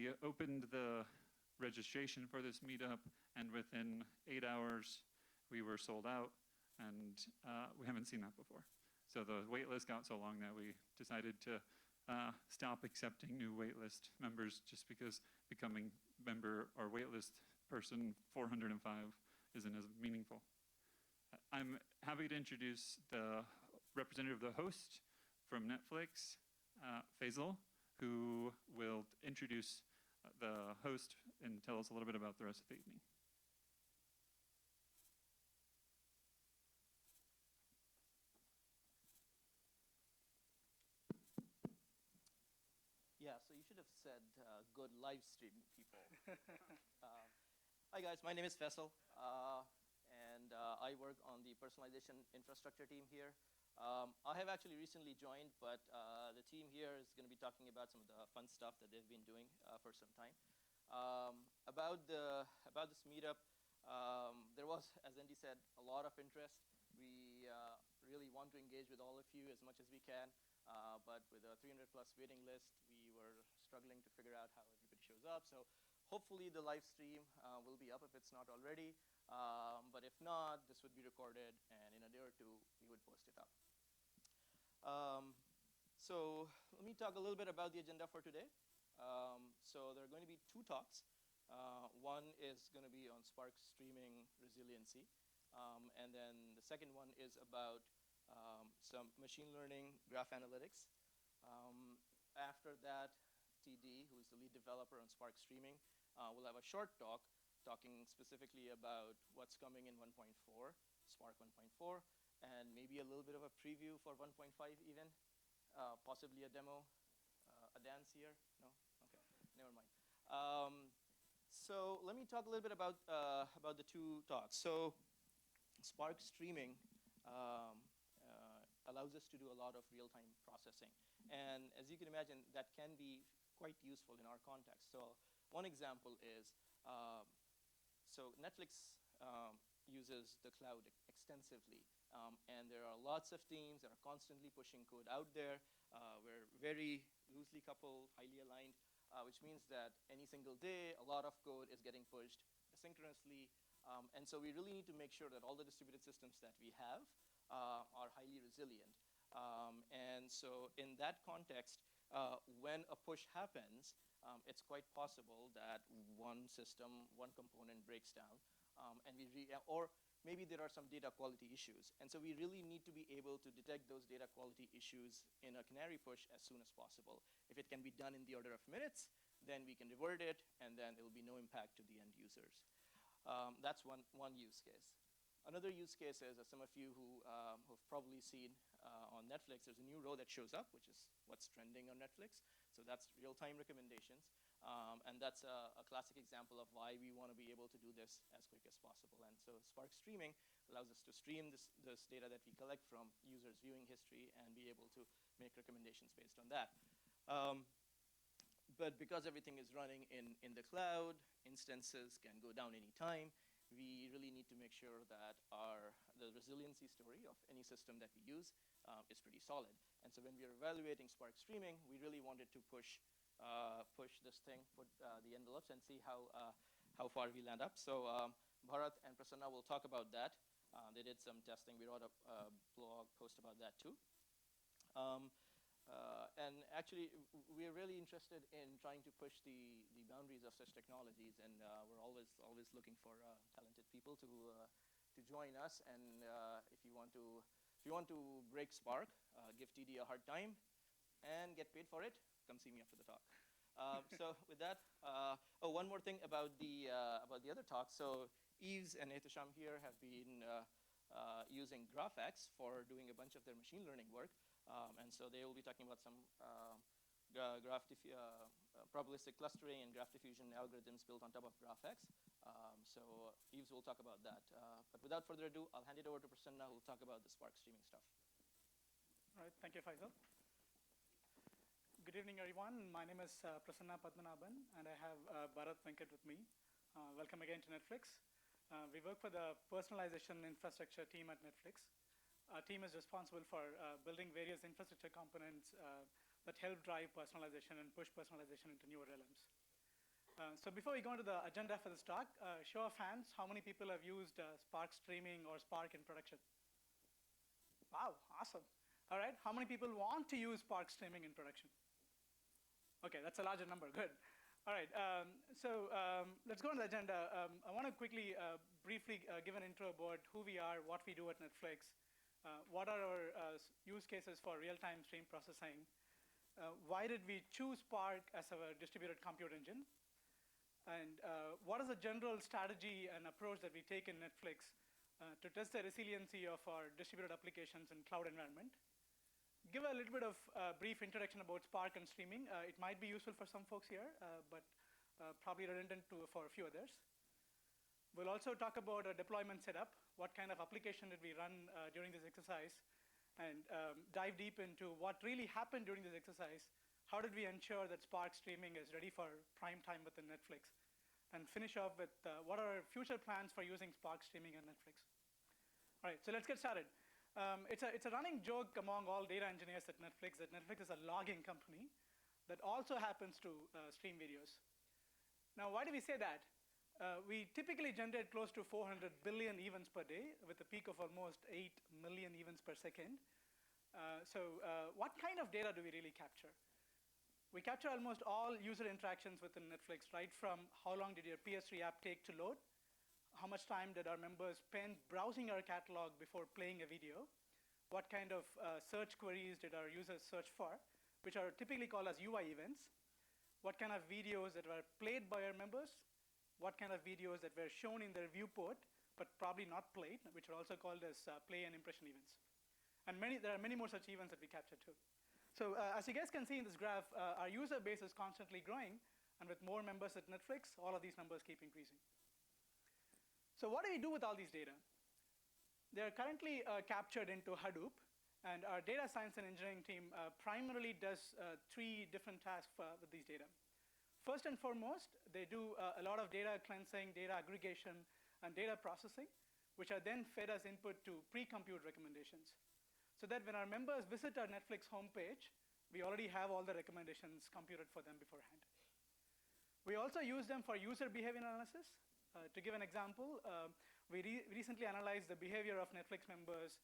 we opened the registration for this meetup, and within 8 hours, we were sold out, and we haven't seen that before. So the wait list got so long that we decided to stop accepting new waitlist members just because becoming member or waitlist person 405 isn't as meaningful. I'm happy to introduce the representative of the host from Netflix, Faisal, who will introduce the host and tell us a little bit about the rest of the evening. Yeah, so you should have said good live stream people. Hi guys, my name is Faisal, and I work on the personalization infrastructure team here. I have actually recently joined, but the team here is going to be talking about some of the fun stuff that they've been doing for some time. About this meetup, there was, as Andy said, a lot of interest. We really want to engage with all of you as much as we can. But with a 300+ waiting list, we were struggling to figure out how everybody shows up. So hopefully the live stream will be up if it's not already. But if not, this would be recorded, and in a day or two, we would post it up. So let me talk a little bit about the agenda for today. So there are going to be 2 talks. One is going to be on Spark streaming resiliency. And then the second one is about some machine learning graph analytics. After that, TD, who is the lead developer on Spark streaming, will have a short talk talking specifically about what's coming in 1.4, Spark 1.4, and maybe a little bit of a preview for 1.5 even, possibly a demo. A dance here? No? Okay, never mind. So let me talk a little bit about the 2 talks. So Spark streaming allows us to do a lot of real-time processing. And as you can imagine, that can be quite useful in our context. So one example is, so Netflix uses the cloud extensively. And there are lots of teams that are constantly pushing code out there. We're very loosely coupled, highly aligned, which means that any single day, a lot of code is getting pushed asynchronously. And so we really need to make sure that all the distributed systems that we have are highly resilient. And so in that context, when a push happens, it's quite possible that one system, one component breaks down, or maybe there are some data quality issues. And so we really need to be able to detect those data quality issues in a canary push as soon as possible. If it can be done in the order of minutes, then we can revert it, and then there will be no impact to the end users. That's one use case. Another use case is, as some of you who have probably seen on Netflix, there's a new row that shows up, which is what's trending on Netflix. So that's real-time recommendations. And that's a classic example of why we want to be able to do this as quick as possible. And so Spark streaming allows us to stream this data that we collect from users' viewing history and be able to make recommendations based on that. But because everything is running in the cloud, instances can go down any time. We really need to make sure that the resiliency story of any system that we use is pretty solid. And so when we are evaluating Spark streaming, we really wanted to push this thing, put the envelopes, and see how far we land up. So Bharat and Prasanna will talk about that. They did some testing. We wrote a blog post about that too. And actually, we're really interested in trying to push the boundaries of such technologies, and we're always looking for talented people to join us. And if you want to break Spark, give TD a hard time, and get paid for it, come see me after the talk. So with that, one more thing about the other talk. So Yves and Ehtisham here have been using GraphX for doing a bunch of their machine learning work. And so they will be talking about some probabilistic clustering and graph diffusion algorithms built on top of GraphX. So Yves will talk about that. But without further ado, I'll hand it over to Prasanna, who will talk about the Spark streaming stuff. All right, thank you, Faisal. Good evening, everyone. My name is Prasanna Padmanabhan, and I have Bharat Venkat with me. Welcome again to Netflix. We work for the personalization infrastructure team at Netflix. Our team is responsible for building various infrastructure components that help drive personalization and push personalization into newer realms. So before we go into the agenda for this talk, show of hands, how many people have used Spark streaming or Spark in production? Wow, awesome. All right, how many people want to use Spark streaming in production? Okay, that's a larger number, good. All right, let's go on the agenda. I want to quickly, briefly give an intro about who we are, what we do at Netflix, what are our use cases for real-time stream processing, why did we choose Spark as our distributed compute engine, and what is the general strategy and approach that we take in Netflix to test the resiliency of our distributed applications in cloud environment. Give a little bit of brief introduction about Spark and streaming. It might be useful for some folks here, but probably redundant for a few others. We'll also talk about a deployment setup, what kind of application did we run during this exercise, and dive deep into what really happened during this exercise. How did we ensure that Spark streaming is ready for prime time within Netflix? And finish off with what are our future plans for using Spark streaming on Netflix. All right, so let's get started. It's a running joke among all data engineers at Netflix that Netflix is a logging company that also happens to stream videos. Now, why do we say that? We typically generate close to 400 billion events per day with a peak of almost 8 million events per second. What kind of data do we really capture? We capture almost all user interactions within Netflix, right from how long did your PS3 app take to load, how much time did our members spend browsing our catalog before playing a video, what kind of search queries did our users search for, which are typically called as UI events, what kind of videos that were played by our members, what kind of videos that were shown in their viewport, but probably not played, which are also called as play and impression events. And there are many more such events that we capture too. So as you guys can see in this graph, our user base is constantly growing, and with more members at Netflix, all of these numbers keep increasing. So what do we do with all these data? They are currently captured into Hadoop, and our data science and engineering team primarily does 3 different tasks with these data. First and foremost, they do a lot of data cleansing, data aggregation, and data processing, which are then fed as input to pre-compute recommendations. So that when our members visit our Netflix homepage, we already have all the recommendations computed for them beforehand. We also use them for user behavior analysis. To give an example, we recently analyzed the behavior of Netflix members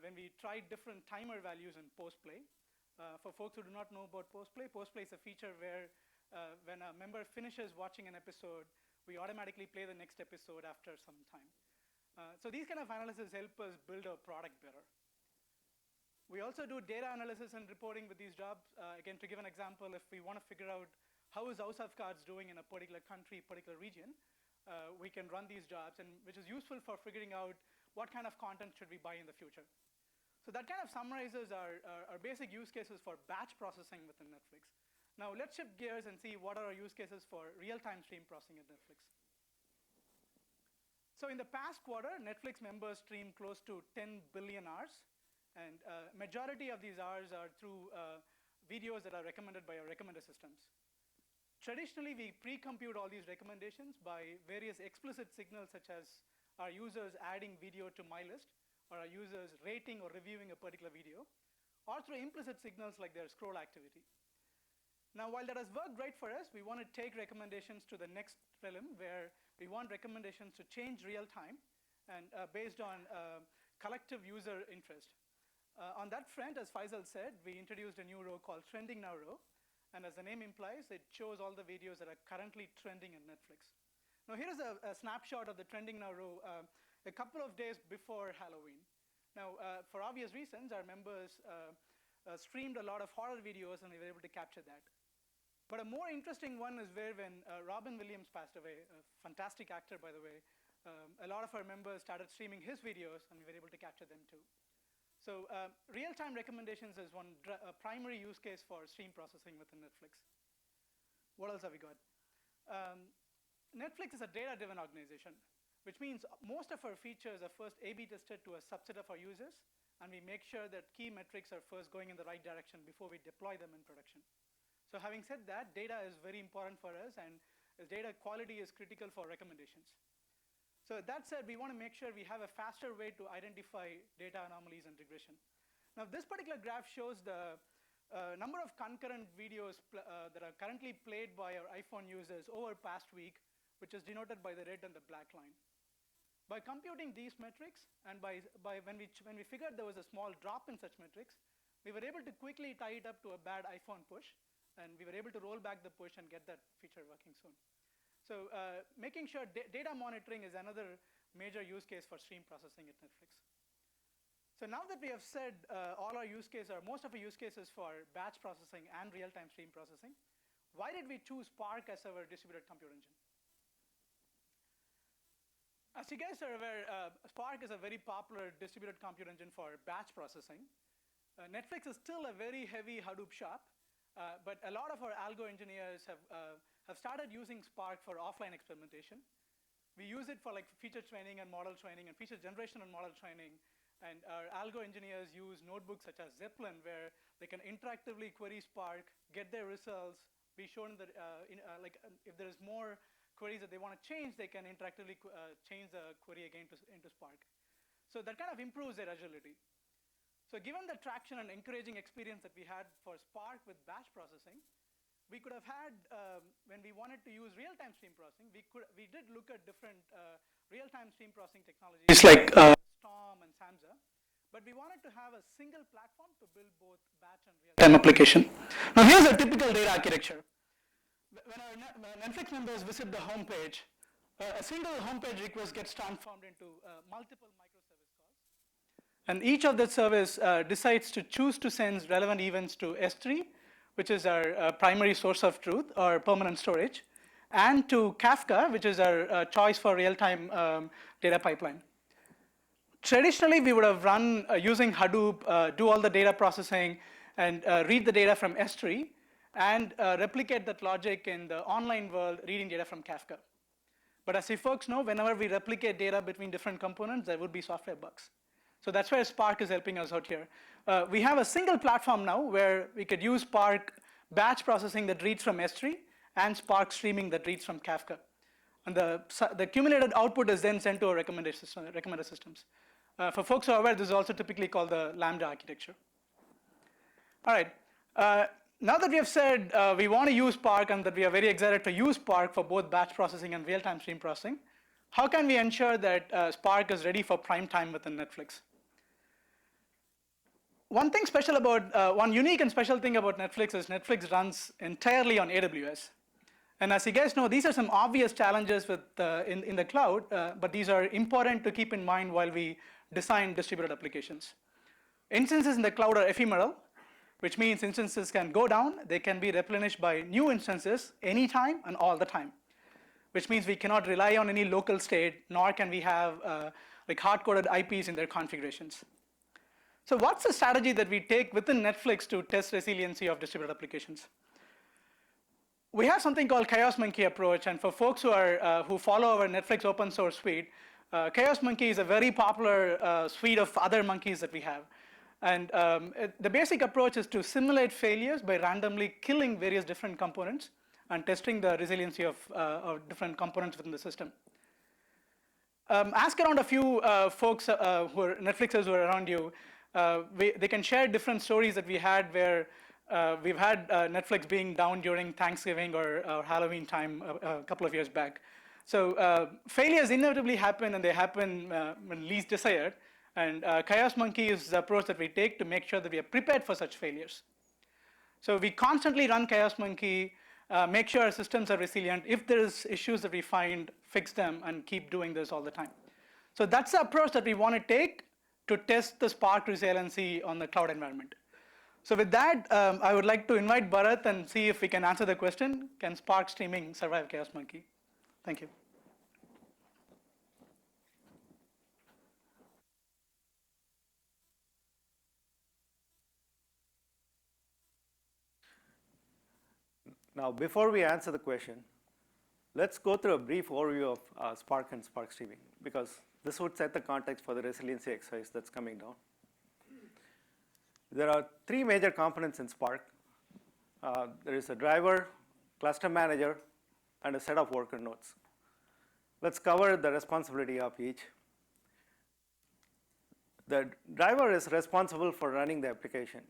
when we tried different timer values in post-play. For folks who do not know about post-play is a feature where when a member finishes watching an episode, we automatically play the next episode after some time. So these kind of analysis help us build our product better. We also do data analysis and reporting with these jobs. Again, to give an example, if we want to figure out how is House of Cards doing in a particular country, particular region, we can run these jobs, and which is useful for figuring out what kind of content should we buy in the future. So that kind of summarizes our basic use cases for batch processing within Netflix. Now let's shift gears and see what are our use cases for real-time stream processing at Netflix. So in the past quarter, Netflix members streamed close to 10 billion hours, and majority of these hours are through videos that are recommended by our recommender systems. Traditionally, we pre-compute all these recommendations by various explicit signals, such as our users adding video to my list, or our users rating or reviewing a particular video, or through implicit signals like their scroll activity. Now, while that has worked great for us, we want to take recommendations to the next realm, where we want recommendations to change real time and based on collective user interest. On that front, as Faisal said, we introduced a new row called Trending Now row. And as the name implies, it shows all the videos that are currently trending in Netflix. Now here is a snapshot of the Trending Now row a couple of days before Halloween. Now, for obvious reasons, our members streamed a lot of horror videos, and we were able to capture that. But a more interesting one is where when Robin Williams passed away, a fantastic actor, by the way, a lot of our members started streaming his videos, and we were able to capture them too. So real-time recommendations is one primary use case for stream processing within Netflix. What else have we got? Netflix is a data-driven organization, which means most of our features are first A/B tested to a subset of our users, and we make sure that key metrics are first going in the right direction before we deploy them in production. So having said that, data is very important for us, and data quality is critical for recommendations. So that said, we want to make sure we have a faster way to identify data anomalies and regression. Now, this particular graph shows the number of concurrent videos that are currently played by our iPhone users over past week, which is denoted by the red and the black line. By computing these metrics, and when we figured there was a small drop in such metrics, we were able to quickly tie it up to a bad iPhone push, and we were able to roll back the push and get that feature working soon. So making sure data monitoring is another major use case for stream processing at Netflix. So now that we have said all our use cases, or most of our use cases for batch processing and real-time stream processing, why did we choose Spark as our distributed compute engine? As you guys are aware, Spark is a very popular distributed compute engine for batch processing. Netflix is still a very heavy Hadoop shop, but a lot of our algo engineers have started using Spark for offline experimentation. We use it for like feature training and model training and feature generation and model training. And our algo engineers use notebooks such as Zeppelin, where they can interactively query Spark, get their results, be shown that if there is more queries that they want to change, they can interactively change the query again into Spark. So that kind of improves their agility. So given the traction and encouraging experience that we had for Spark with batch processing, we could have had, when we wanted to use real-time stream processing, we did look at different real-time stream processing technologies like Storm and Samza, but we wanted to have a single platform to build both batch and real-time application. Now here's a typical data architecture. When our Netflix members visit the homepage, a single homepage request gets transformed into multiple microservice calls. And each of that service decides to choose to send relevant events to S3, which is our primary source of truth or permanent storage, and to Kafka, which is our choice for real-time data pipeline. Traditionally, we would have run using Hadoop, do all the data processing, and read the data from S3, and replicate that logic in the online world, reading data from Kafka. But as you folks know, whenever we replicate data between different components, there would be software bugs. So that's where Spark is helping us out here. We have a single platform now where we could use Spark batch processing that reads from S3 and Spark streaming that reads from Kafka. And the accumulated output is then sent to our recommender systems. For folks who are aware, this is also typically called the Lambda architecture. All right. Now that we have said we want to use Spark and that we are very excited to use Spark for both batch processing and real-time stream processing, how can we ensure that Spark is ready for prime time within Netflix? One unique and special thing about Netflix is Netflix runs entirely on AWS. And as you guys know, these are some obvious challenges with, in the cloud, but these are important to keep in mind while we design distributed applications. Instances in the cloud are ephemeral, which means instances can go down. They can be replenished by new instances anytime and all the time, which means we cannot rely on any local state, nor can we have like hard-coded IPs in their configurations. So what's the strategy that we take within Netflix to test resiliency of distributed applications? We have something called Chaos Monkey approach, and for folks who follow our Netflix open source suite, Chaos Monkey is a very popular suite of other monkeys that we have. And the basic approach is to simulate failures by randomly killing various different components and testing the resiliency of different components within the system. Ask around a few folks who are Netflixers who are around you. They can share different stories that we had where we've had Netflix being down during Thanksgiving or Halloween time a couple of years back. So failures inevitably happen, and they happen when least desired. And Chaos Monkey is the approach that we take to make sure that we are prepared for such failures. So we constantly run Chaos Monkey, make sure our systems are resilient. If there's issues that we find, fix them, and keep doing this all the time. So that's the approach that we want to take to test the Spark resiliency on the cloud environment. So with that, I would like to invite Bharat and see if we can answer the question, can Spark streaming survive Chaos Monkey? Thank you. Now, before we answer the question, let's go through a brief overview of Spark and Spark streaming, because this would set the context for the resiliency exercise that's coming down. There are three major components in Spark. There is a driver, cluster manager, and a set of worker nodes. Let's cover the responsibility of each. The driver is responsible for running the application.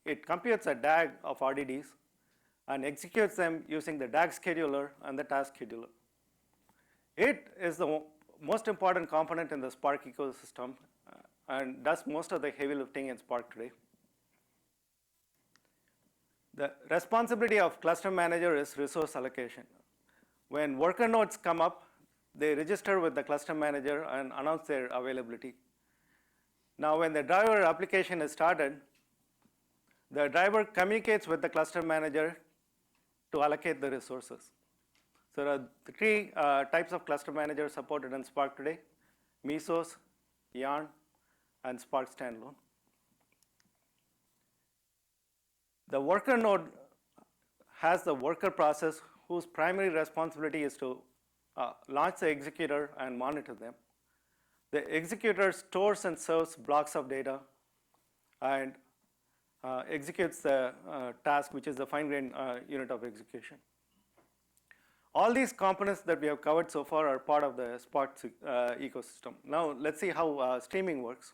it computes a DAG of RDDs and executes them using the DAG scheduler and the task scheduler. It is the most important component in the Spark ecosystem and does most of the heavy lifting in Spark today. The responsibility of cluster manager is resource allocation. When worker nodes come up, they register with the cluster manager and announce their availability. Now, when the driver application is started, the driver communicates with the cluster manager to allocate the resources. So there are three types of cluster managers supported in Spark today: Mesos, Yarn, and Spark Standalone. The worker node has the worker process whose primary responsibility is to launch the executor and monitor them. The executor stores and serves blocks of data and executes the task, which is the fine-grained unit of execution. All these components that we have covered so far are part of the Spark ecosystem. Now, let's see how streaming works.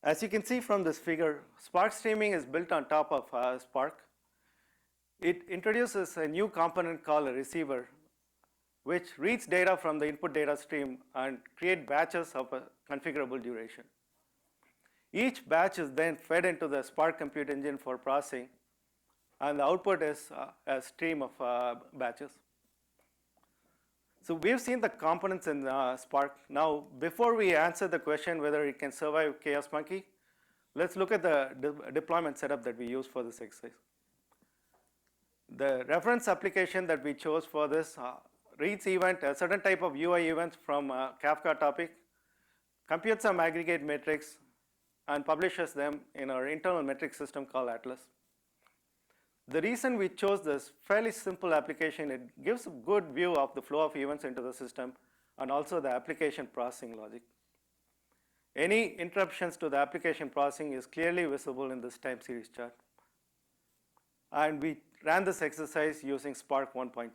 As you can see from this figure, Spark streaming is built on top of Spark. It introduces a new component called a receiver, which reads data from the input data stream and create batches of a configurable duration. Each batch is then fed into the Spark compute engine for processing, and the output is a stream of batches. So we've seen the components in Spark. Now, before we answer the question whether it can survive Chaos Monkey, let's look at the deployment setup that we use for this exercise. The reference application that we chose for this reads event, a certain type of UI events from a Kafka topic, computes some aggregate metrics, and publishes them in our internal metric system called Atlas. The reason we chose this fairly simple application, it gives a good view of the flow of events into the system and also the application processing logic. Any interruptions to the application processing is clearly visible in this time series chart. And we ran this exercise using Spark 1.2.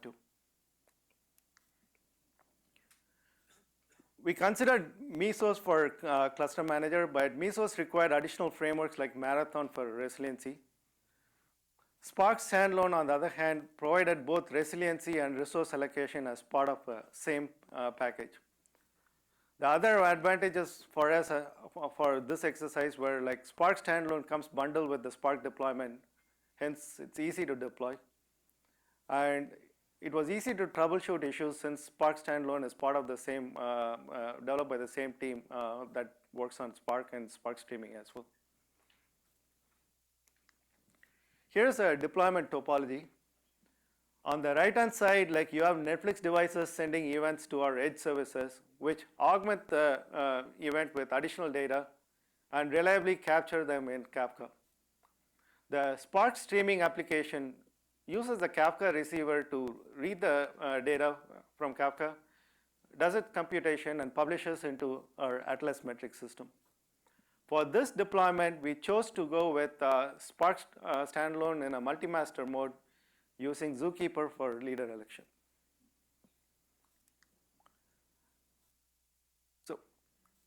We considered Mesos for cluster manager, but Mesos required additional frameworks like Marathon for resiliency. Spark Standalone, on the other hand, provided both resiliency and resource allocation as part of the same package. The other advantages for us for this exercise were like Spark Standalone comes bundled with the Spark deployment, hence it's easy to deploy. And it was easy to troubleshoot issues since Spark Standalone is part of the same, developed by the same team that works on Spark and Spark streaming as well. Here's a deployment topology. On the right-hand side, like you have Netflix devices sending events to our edge services, which augment the event with additional data and reliably capture them in Kafka. The Spark streaming application uses the Kafka receiver to read the data from Kafka, does its computation, and publishes into our Atlas metric system. For this deployment, we chose to go with Spark Standalone in a multi-master mode using Zookeeper for leader election. So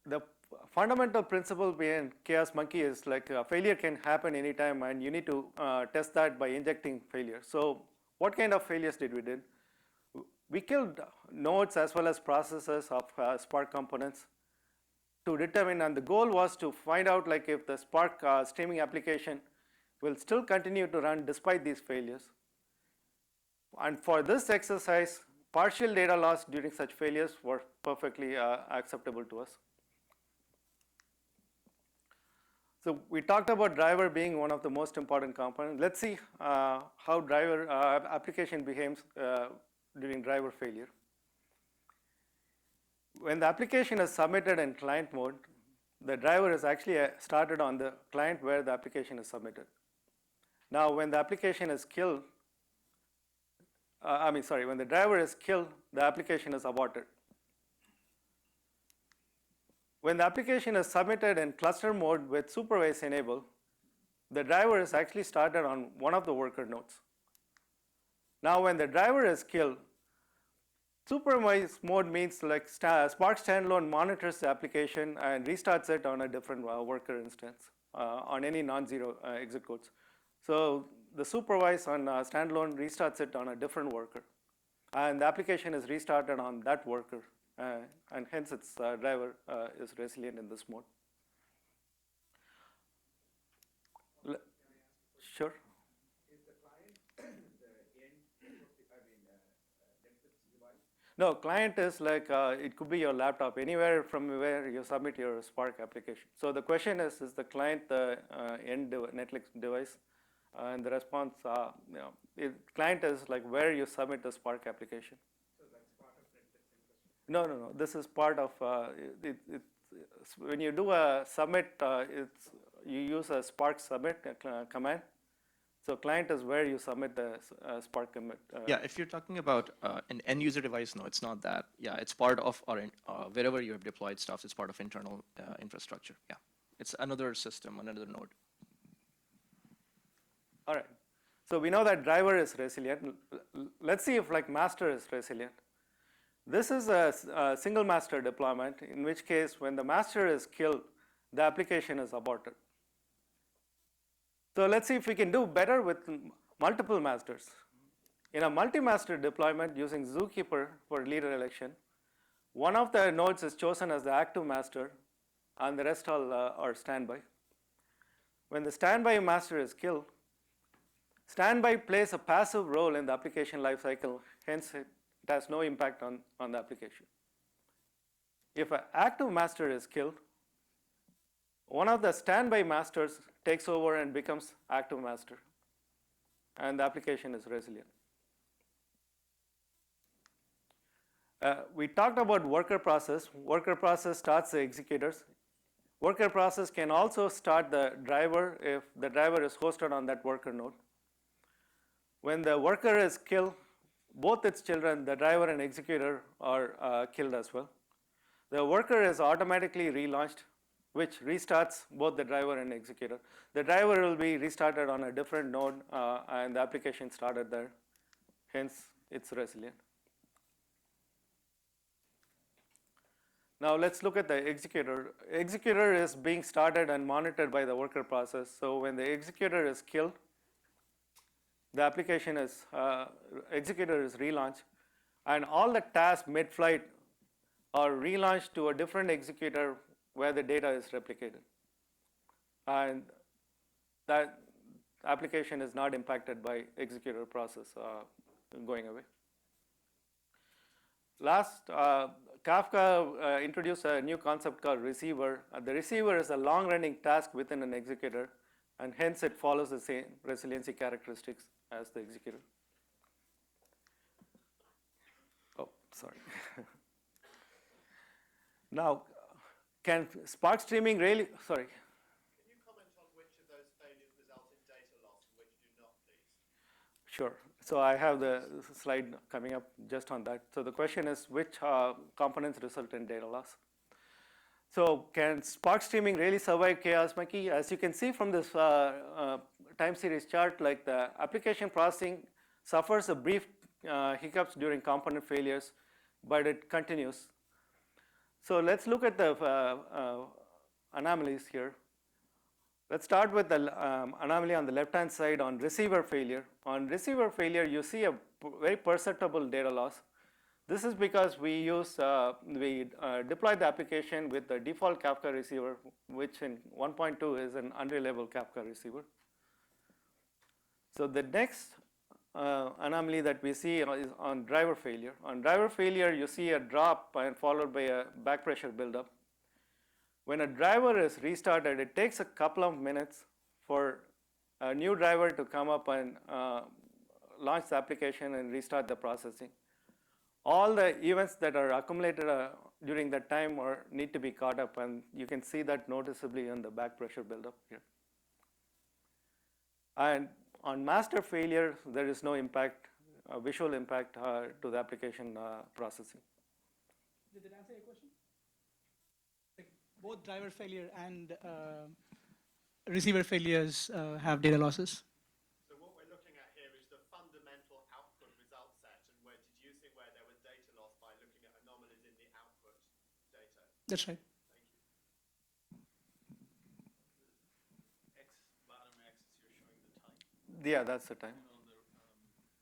the fundamental principle behind Chaos Monkey is like a failure can happen anytime, and you need to test that by injecting failure. So what kind of failures did we do? We killed nodes as well as processes of Spark components to determine, and the goal was to find out like if the Spark streaming application will still continue to run despite these failures. And for this exercise, partial data loss during such failures were perfectly acceptable to us. So we talked about driver being one of the most important components. Let's see how driver application behaves during driver failure. When the application is submitted in client mode, the driver is actually started on the client where the application is submitted. Now, when the application is killed, when the driver is killed, the application is aborted. When the application is submitted in cluster mode with supervise enabled, the driver is actually started on one of the worker nodes. Now, when the driver is killed, supervise mode means like Spark Standalone monitors the application and restarts it on a different worker instance. on any non-zero exit codes. So the supervise on standalone restarts it on a different worker. And the application is restarted on that worker. And hence its driver is resilient in this mode. Sure. Is the client the end, Netflix device? No, client is like, it could be your laptop, anywhere from where you submit your Spark application. So the question is the client the end Netflix device? And the response, client is like where you submit the Spark application. So that's part of Netflix infrastructure? No. This is part of, when you do a submit, you use a Spark submit command. So client is where you submit the Spark commit. Yeah, if you're talking about an end user device, no, it's not that. Yeah, it's part of our, wherever you have deployed stuff, it's part of internal infrastructure. Yeah, it's another system, another node. All right. So we know that driver is resilient. Let's see if like master is resilient. This is a single master deployment, in which case when the master is killed, the application is aborted. So let's see if we can do better with multiple masters. In a multi-master deployment using Zookeeper for leader election, one of the nodes is chosen as the active master, and the rest all are standby. When the standby master is killed, standby plays a passive role in the application lifecycle, hence it has no impact on the application. If an active master is killed, one of the standby masters takes over and becomes active master, and the application is resilient. We talked about worker process. Worker process starts the executors. Worker process can also start the driver if the driver is hosted on that worker node. When the worker is killed, both its children, the driver and executor, are killed as well. The worker is automatically relaunched, which restarts both the driver and executor. The driver will be restarted on a different node, and the application started there. Hence, it's resilient. Now let's look at the executor. Executor is being started and monitored by the worker process. So when the executor is killed, the application is, executor is relaunched, and all the tasks mid-flight are relaunched to a different executor where the data is replicated. And that application is not impacted by executor process going away. Last, Kafka introduced a new concept called receiver. The receiver is a long-running task within an executor, and hence it follows the same resiliency characteristics as the executor. Oh, sorry. Now, can Spark streaming really, sorry. Can you comment on which of those failures result in data loss and which do not, please? Sure. So I have the slide coming up just on that. So the question is, which components result in data loss? So can Spark streaming really survive chaos monkey? As you can see from this time series chart, like the application processing suffers a brief hiccups during component failures, but it continues. So let's look at the anomalies here. Let's start with the anomaly on the left-hand side on receiver failure. On receiver failure, you see a very perceptible data loss. This is because we deployed the application with the default Kafka receiver, which in 1.2 is an unreliable Kafka receiver. So the next anomaly that we see is on driver failure. On driver failure, you see a drop and followed by a back pressure buildup. When a driver is restarted, it takes a couple of minutes for a new driver to come up and launch the application and restart the processing. All the events that are accumulated during that time need to be caught up, and you can see that noticeably in the back pressure buildup here. And on master failure, there is no impact, visual impact to the application processing. Did that answer your question? Like both driver failure and receiver failures have data losses? So what we're looking at here is the fundamental output result set, and we're deducing where there was data loss by looking at anomalies in the output data. That's right. Thank you. Yeah, that's the time.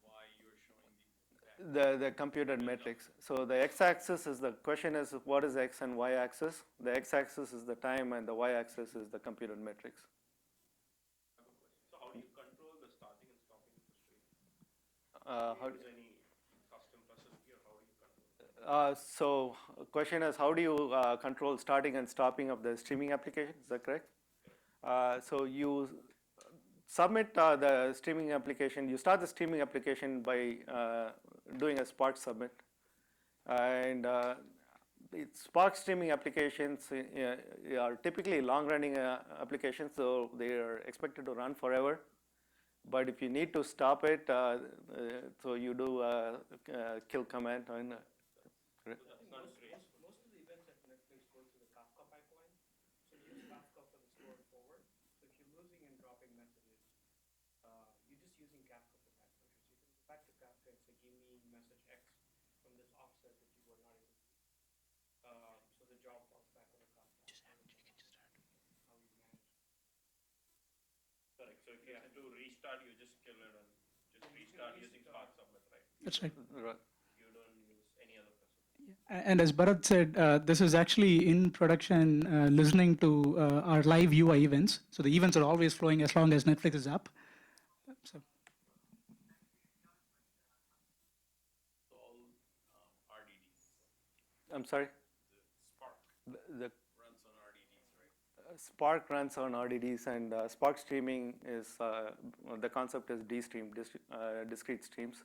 Why you're showing The computed matrix. So the x-axis is the question is what is x and y-axis? The x-axis is the time and the y-axis is the computed matrix. So how do you control the starting and stopping of the stream? How, Use any custom recipe, or how do you control it? so question is how do you control starting and stopping of the streaming application? Is that correct? So you submit the streaming application. You start the streaming application by doing a Spark submit, and Spark streaming applications are typically long-running applications, so they are expected to run forever. But if you need to stop it, so you do a kill command. And, Most of the events at Netflix go through the Kafka pipeline. So use Kafka for the store and forward. So if you're losing and dropping messages, you're just using Kafka for that purpose. You can go back to Kafka and say, give me message X from this offset that you were not able to. So the job falls back on the Kafka. You can just start. How you manage. Correct. So if you have to restart, you just kill it and just restart using Spark submit, right? That's right. You don't use any other facility. And as Bharat said, this is actually in production listening to our live UI events. So the events are always flowing as long as Netflix is up. So. All RDDs. I'm sorry? Spark The runs on RDDs, right? Spark runs on RDDs, and Spark streaming is, the concept is discrete streams,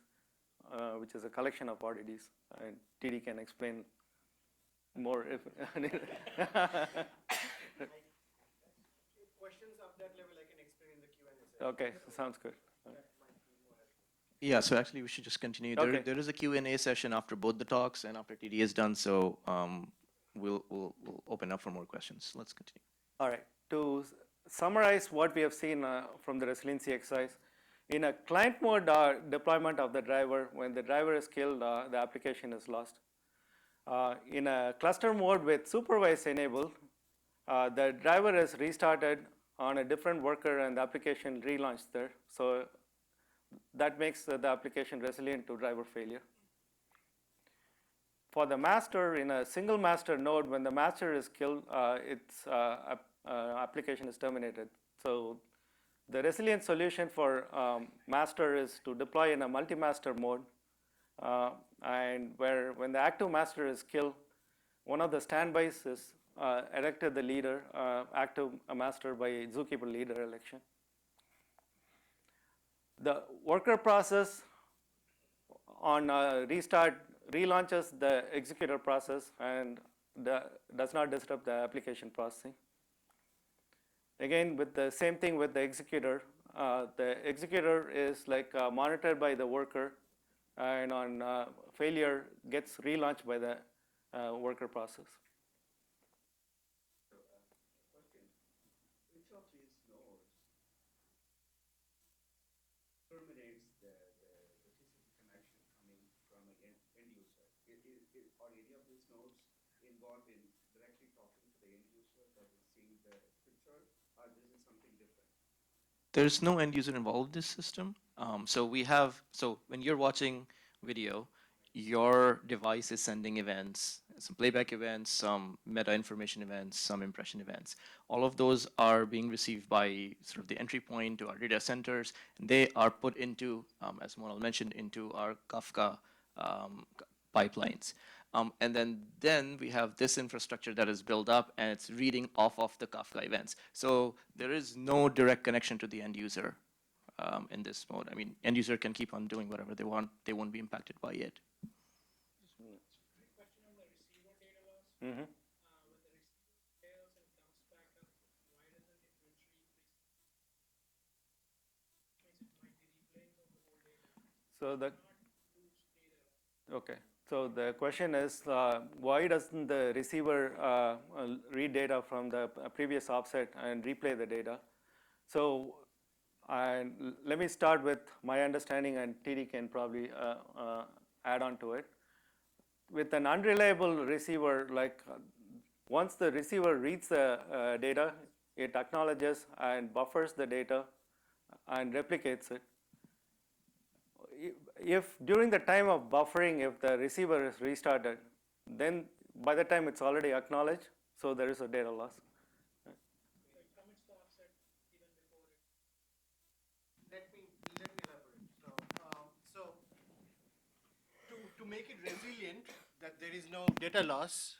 which is a collection of RDDs. And TD can explain more if. Questions of that level I can explain in the Q&A session. Okay, sounds good. Yeah, so actually we should just continue. Okay. There is a Q&A session after both the talks and after TD is done, so we'll open up for more questions. Let's continue. All right, to summarize what we have seen from the resiliency exercise, in a client mode deployment of the driver, when the driver is killed, the application is lost. In a cluster mode with supervised enabled, the driver is restarted on a different worker and the application relaunched there. So that makes the application resilient to driver failure. For the master, in a single master node, when the master is killed, its application is terminated. So the resilient solution for master is to deploy in a multi-master mode, and when the active master is killed, one of the standbys is elected the leader, active master by zookeeper leader election. The worker process on restart relaunches the executor process and does not disrupt the application processing. Again, with the same thing with the executor is like monitored by the worker, and on failure gets relaunched by the worker process. Which of these nodes terminates the TCP connection coming from an end user? Are any of these nodes involved in directly talking to the end user that is seeing the picture, or this is something different? There's no end user involved in this system. So when you're watching video, your device is sending events, some playback events, some meta information events, some impression events. All of those are being received by sort of the entry point to our data centers. And they are put into, as Monal mentioned, into our Kafka pipelines. And then we have this infrastructure that is built up, and it's reading off of the Kafka events. So there is no direct connection to the end user in this mode. I mean, end user can keep on doing whatever they want. They won't be impacted by it. Quick question on the receiver data loss. Mm-hmm. When the receiver fails and comes back up, why doesn't it retrieve means it might be replaying from the whole data. So the Not lose data. okay. So the question is, why doesn't the receiver read data from the previous offset and replay the data? So let me start with my understanding, and TD can probably add on to it. With an unreliable receiver, like once the receiver reads the data, it acknowledges and buffers the data and replicates it. If during the time of buffering, if the receiver is restarted, then by the time it's already acknowledged, so there is a data loss. Let me elaborate. To make it resilient, that there is no data loss.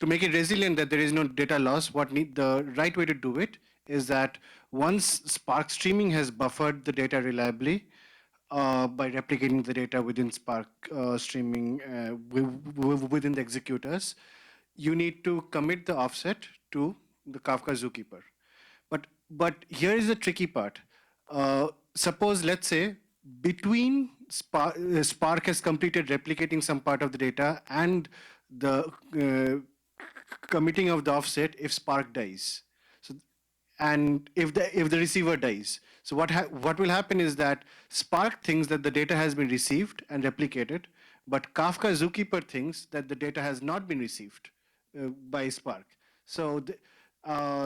To make it resilient, that there is no data loss, the right way to do it is that once Spark streaming has buffered the data reliably by replicating the data within Spark streaming within the executors, you need to commit the offset to the Kafka zookeeper. But here is the tricky part. Suppose, let's say, between Spark has completed replicating some part of the data and the committing of the offset if Spark dies. So, and if the receiver dies. So what will happen is that Spark thinks that the data has been received and replicated, but Kafka zookeeper thinks that the data has not been received by Spark. So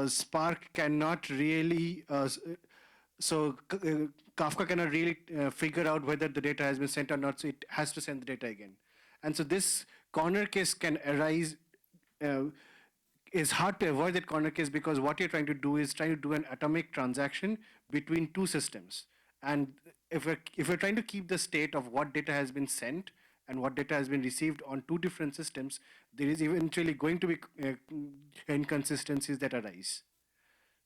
Spark cannot really, Kafka cannot really figure out whether the data has been sent or not, so it has to send the data again. And so this corner case can arise, it's hard to avoid that corner case because what you're trying to do is trying to do an atomic transaction between two systems. And if we're trying to keep the state of what data has been sent and what data has been received on two different systems, there is eventually going to be inconsistencies that arise.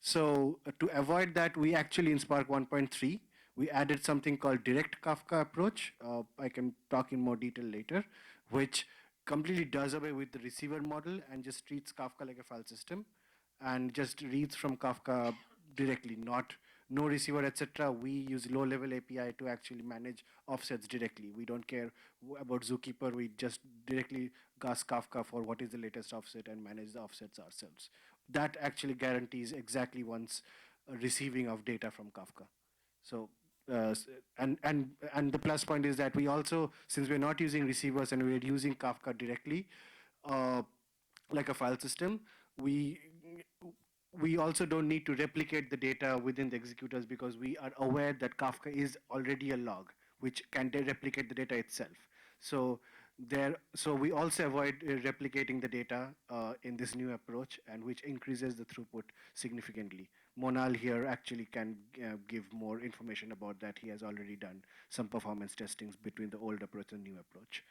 So to avoid that, we actually in Spark 1.3, we added something called direct Kafka approach. I can talk in more detail later, which completely does away with the receiver model and just treats Kafka like a file system and just reads from Kafka directly, no receiver, etc. We use low-level API to actually manage offsets directly. We don't care about Zookeeper. We just directly ask Kafka for what is the latest offset and manage the offsets ourselves. That actually guarantees exactly once receiving of data from Kafka. So, and the plus point is that we also, since we're not using receivers and we're using Kafka directly, like a file system, we also don't need to replicate the data within the executors because we are aware that Kafka is already a log, which can replicate the data itself. So we also avoid replicating the data in this new approach, and which increases the throughput significantly. Monal here actually can give more information about that. He has already done some performance testings between the old approach and new approach.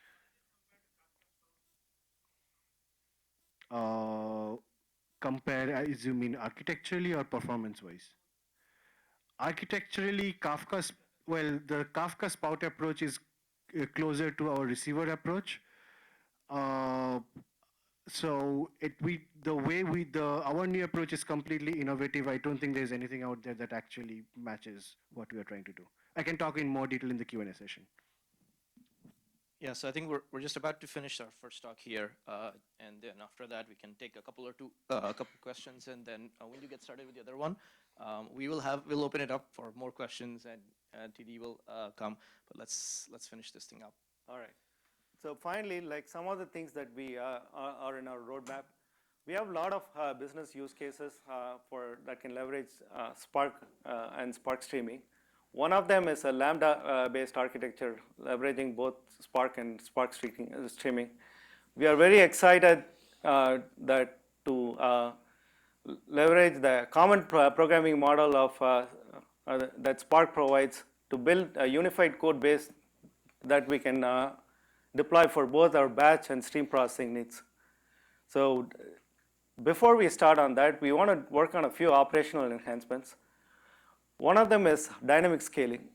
Compare, as you mean architecturally or performance-wise? Architecturally, the Kafka spout approach is closer to our receiver approach. So our new approach is completely innovative. I don't think there's anything out there that actually matches what we are trying to do. I can talk in more detail in the Q&A session. Yeah, so I think we're just about to finish our first talk here, and then after that we can take a couple questions, and then when you get started with the other one, we'll open it up for more questions, and TD will come. But let's finish this thing up. All right. So finally, like some of the things that we are in our roadmap, we have a lot of business use cases that can leverage Spark and Spark streaming. One of them is a Lambda-based architecture, leveraging both Spark and Spark streaming. We are very excited that to leverage the common programming model of that Spark provides to build a unified code base that we can deploy for both our batch and stream processing needs. So before we start on that, we want to work on a few operational enhancements. One of them is dynamic scaling.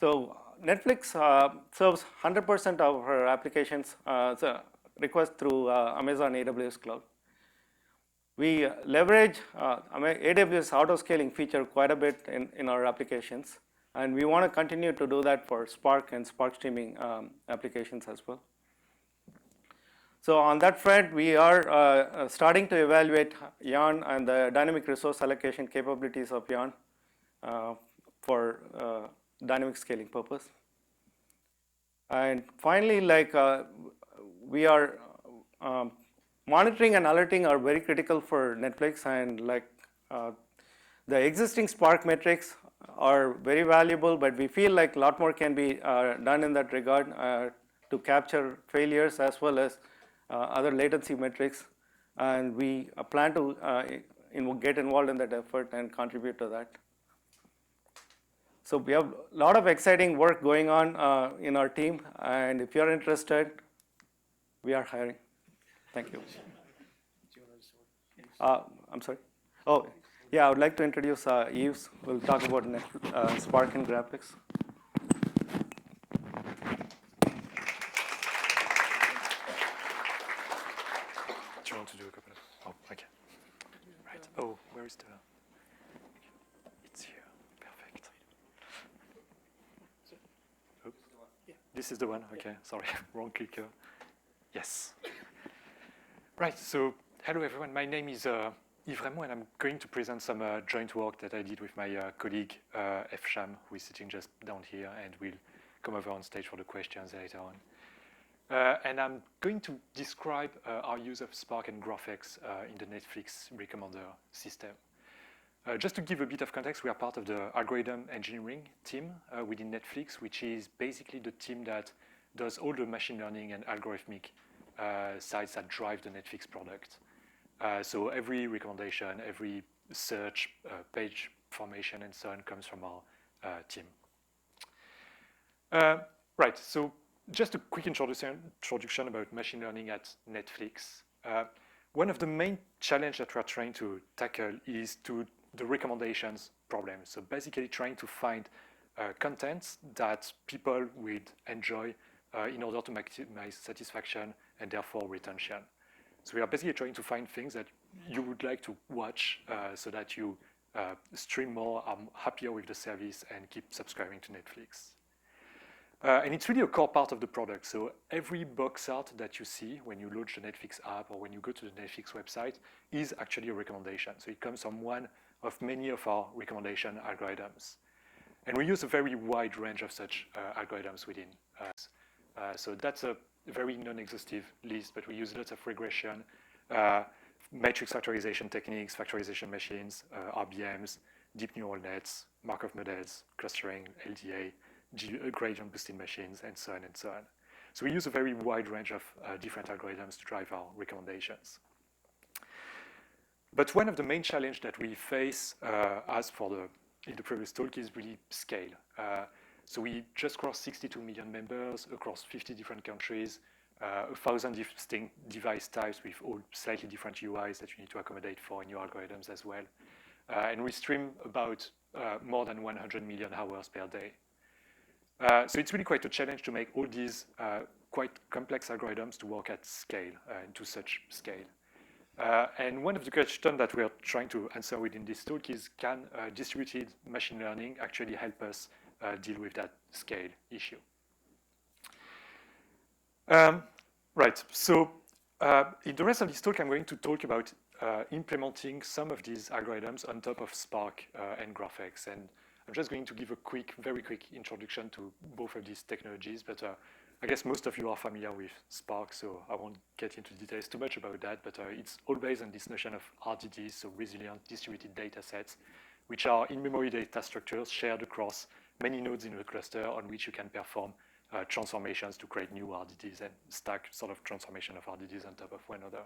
So Netflix serves 100% of our applications request through Amazon AWS Cloud. We leverage AWS auto-scaling feature quite a bit in our applications, and we want to continue to do that for Spark and Spark streaming applications as well. So on that front, we are starting to evaluate Yarn and the dynamic resource allocation capabilities of Yarn for dynamic scaling purpose. And finally, we are monitoring and alerting are very critical for Netflix, and the existing Spark metrics are very valuable, but we feel like a lot more can be done in that regard to capture failures as well as other latency metrics. And we plan to get involved in that effort and contribute to that. So we have a lot of exciting work going on in our team, and if you're interested, we are hiring. Thank you. I'm sorry. Oh, yeah, I would like to introduce Yves. We'll talk about Spark and GraphX. Do you want to do a couple of? Oh, okay. Right. Oh, where is the? It's here. Perfect. Oops. This is the one. Okay. Sorry, wrong clicker. Yes. Right. So, hello everyone. My name is Yves Raymond, and I'm going to present some joint work that I did with my colleague F. Sham, who is sitting just down here, and will come over on stage for the questions later on. And I'm going to describe our use of Spark and GraphX in the Netflix recommender system. Just to give a bit of context, we are part of the algorithm engineering team within Netflix, which is basically the team that does all the machine learning and algorithmic sides that drive the Netflix product. So every recommendation, every search, page formation, and so on comes from our team. Right, so just a quick introduction about machine learning at Netflix. One of the main challenges that we're trying to tackle is the recommendations problem. So basically trying to find content that people would enjoy in order to maximize satisfaction and therefore retention. So we are basically trying to find things that you would like to watch so that you stream more, are happier with the service, and keep subscribing to Netflix. And it's really a core part of the product. So every box art that you see when you launch the Netflix app or when you go to the Netflix website is actually a recommendation. So it comes from one of many of our recommendation algorithms. And we use a very wide range of such algorithms within us. So that's a very non-exhaustive list, but we use lots of regression, matrix factorization techniques, factorization machines, RBMs, deep neural nets, Markov models, clustering, LDA, gradient boosting machines, and so on and so on. So we use a very wide range of different algorithms to drive our recommendations. But one of the main challenges that we face in the previous talk is really scale. So we just crossed 62 million members across 50 different countries, 1,000 distinct device types with all slightly different UIs that you need to accommodate for in your algorithms as well. And we stream about more than 100 million hours per day. So it's really quite a challenge to make all these quite complex algorithms to work at scale, and to such scale. And one of the questions that we are trying to answer within this talk is, can distributed machine learning actually help us deal with that scale issue? Right, so in the rest of this talk, I'm going to talk about implementing some of these algorithms on top of Spark and GraphX. And I'm just going to give a very quick introduction to both of these technologies, but I guess most of you are familiar with Spark, so I won't get into details too much about that, but it's all based on this notion of RDDs, so resilient distributed data sets, which are in-memory data structures shared across many nodes in a cluster on which you can perform transformations to create new RDDs and stack sort of transformation of RDDs on top of one another.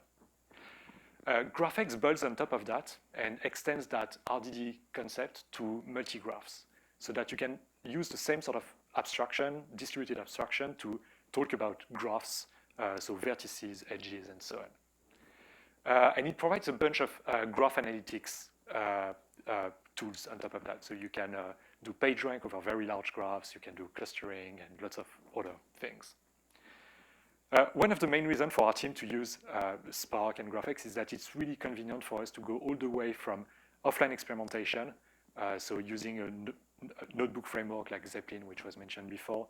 GraphX builds on top of that and extends that RDD concept to multigraphs so that you can use the same sort of abstraction, distributed abstraction, to talk about graphs, so vertices, edges, and so on. And it provides a bunch of graph analytics tools on top of that. So you can do PageRank over very large graphs, you can do clustering, and lots of other things. One of the main reasons for our team to use Spark and GraphX is that it's really convenient for us to go all the way from offline experimentation, so using a notebook framework like Zeppelin, which was mentioned before,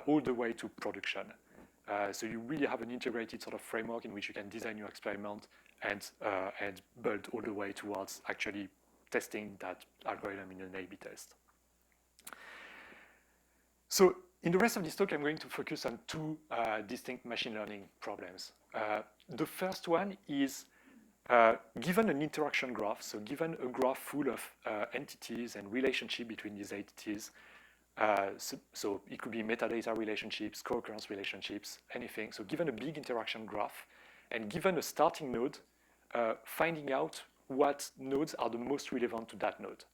all the way to production. So you really have an integrated sort of framework in which you can design your experiment and build all the way towards actually testing that algorithm in an A/B test. So in the rest of this talk, I'm going to focus on two distinct machine learning problems. The first one is given an interaction graph, so given a graph full of entities and relationship between these entities, so it could be metadata relationships, co-occurrence relationships, anything. So given a big interaction graph, and given a starting node, finding out what nodes are the most relevant to that node.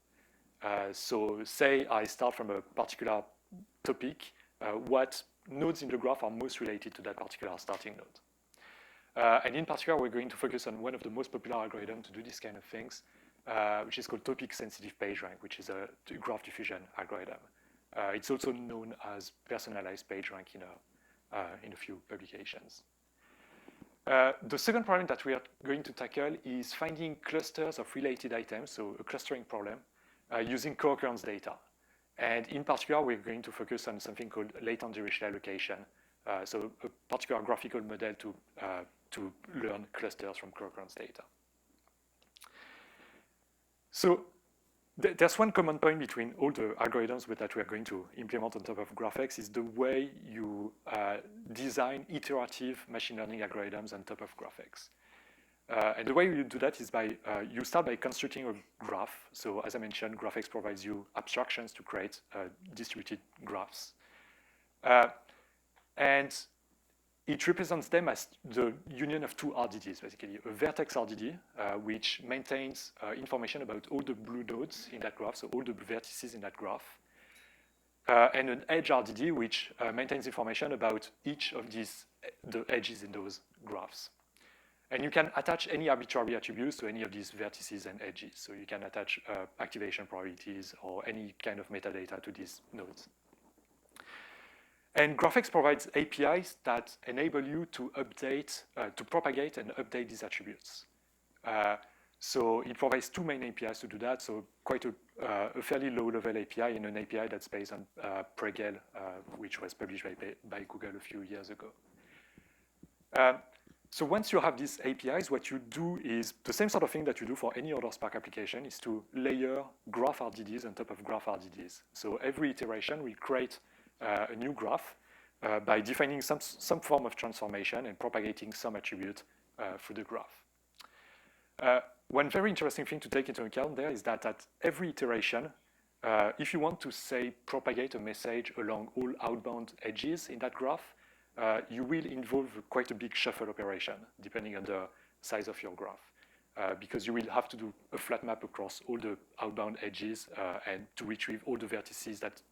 So say I start from a particular topic, what nodes in the graph are most related to that particular starting node. And in particular, we're going to focus on one of the most popular algorithms to do these kind of things, which is called topic-sensitive PageRank, which is a graph diffusion algorithm. It's also known as personalized PageRank in a few publications. The second problem that we are going to tackle is finding clusters of related items, so a clustering problem, using co-occurrence data. And in particular, we're going to focus on something called latent duration allocation, so a particular graphical model to learn clusters from co-occurrence data. So there's one common point between all the algorithms that we are going to implement on top of GraphX is the way you design iterative machine learning algorithms on top of GraphX. And the way you do that is by, you start by constructing a graph. So as I mentioned, GraphX provides you abstractions to create distributed graphs. And it represents them as the union of two RDDs, basically. A vertex RDD, which maintains information about all the blue nodes in that graph, so all the vertices in that graph. And an edge RDD, which maintains information about each of the edges in those graphs. And you can attach any arbitrary attributes to any of these vertices and edges. So you can attach activation probabilities or any kind of metadata to these nodes. And GraphX provides APIs that enable you to update, to propagate and update these attributes. So it provides two main APIs to do that. So quite a fairly low-level API and an API that's based on Pregel, which was published by Google a few years ago. So once you have these APIs, what you do is the same sort of thing that you do for any other Spark application is to layer graph RDDs on top of graph RDDs. So every iteration will create a new graph by defining some form of transformation and propagating some attribute through the graph. One very interesting thing to take into account there is that at every iteration, if you want to, say, propagate a message along all outbound edges in that graph, you will involve quite a big shuffle operation, depending on the size of your graph. Because you will have to do a flat map across all the outbound edges and to retrieve all the vertices that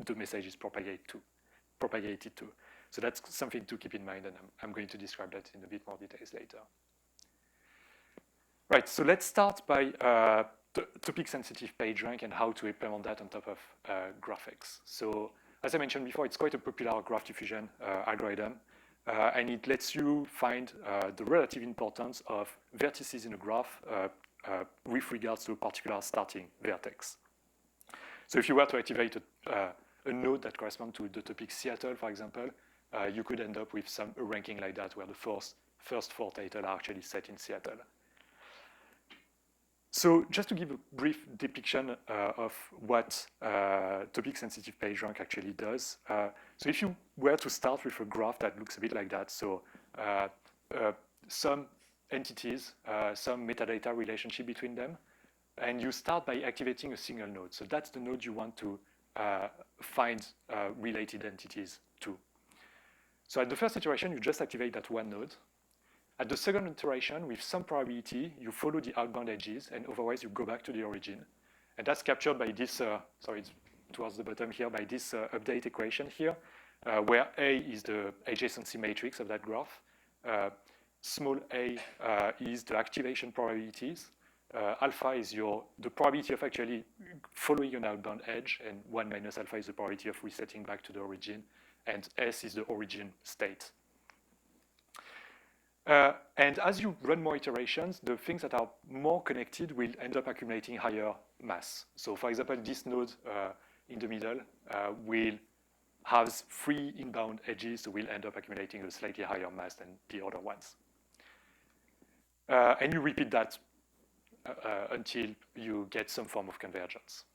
the message is propagated to. So that's something to keep in mind, and I'm going to describe that in a bit more details later. Right, so let's start by topic-sensitive PageRank and how to implement that on top of GraphX. So as I mentioned before, it's quite a popular graph diffusion algorithm, and it lets you find the relative importance of vertices in a graph with regards to a particular starting vertex. So if you were to activate a node that corresponds to the topic Seattle, for example, you could end up with a ranking like that where the first four titles are actually set in Seattle. So just to give a brief depiction of what topic-sensitive PageRank actually does. So if you were to start with a graph that looks a bit like that, so some entities, some metadata relationship between them, and you start by activating a single node. So that's the node you want to find related entities to. So at the first iteration, you just activate that one node. At the second iteration, with some probability, you follow the outbound edges, and otherwise you go back to the origin. And that's captured by this, sorry, it's towards the bottom here, by this update equation here, where A is the adjacency matrix of that graph. Small a is the activation probabilities. Alpha is the probability of actually following an outbound edge, and 1 minus alpha is the probability of resetting back to the origin, and S is the origin state. And as you run more iterations, the things that are more connected will end up accumulating higher mass. So for example, this node in the middle will have 3 inbound edges, so will end up accumulating a slightly higher mass than the other ones. And you repeat that until you get some form of convergence.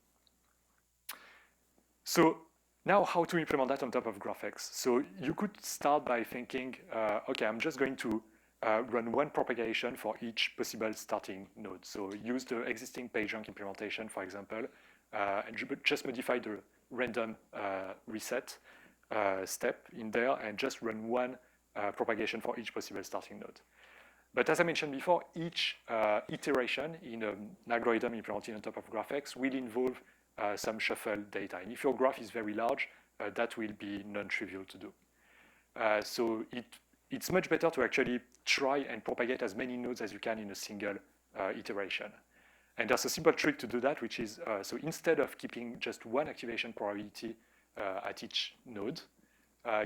So now how to implement that on top of GraphX? So you could start by thinking, okay, I'm just going to run one propagation for each possible starting node. So use the existing PageRank implementation, for example, and just modify the random reset step in there and just run one propagation for each possible starting node. But as I mentioned before, each iteration in an algorithm implemented on top of GraphX will involve some shuffled data. And if your graph is very large, that will be non-trivial to do. So it's much better to actually try and propagate as many nodes as you can in a single iteration. And there's a simple trick to do that, which is, so instead of keeping just one activation probability at each node,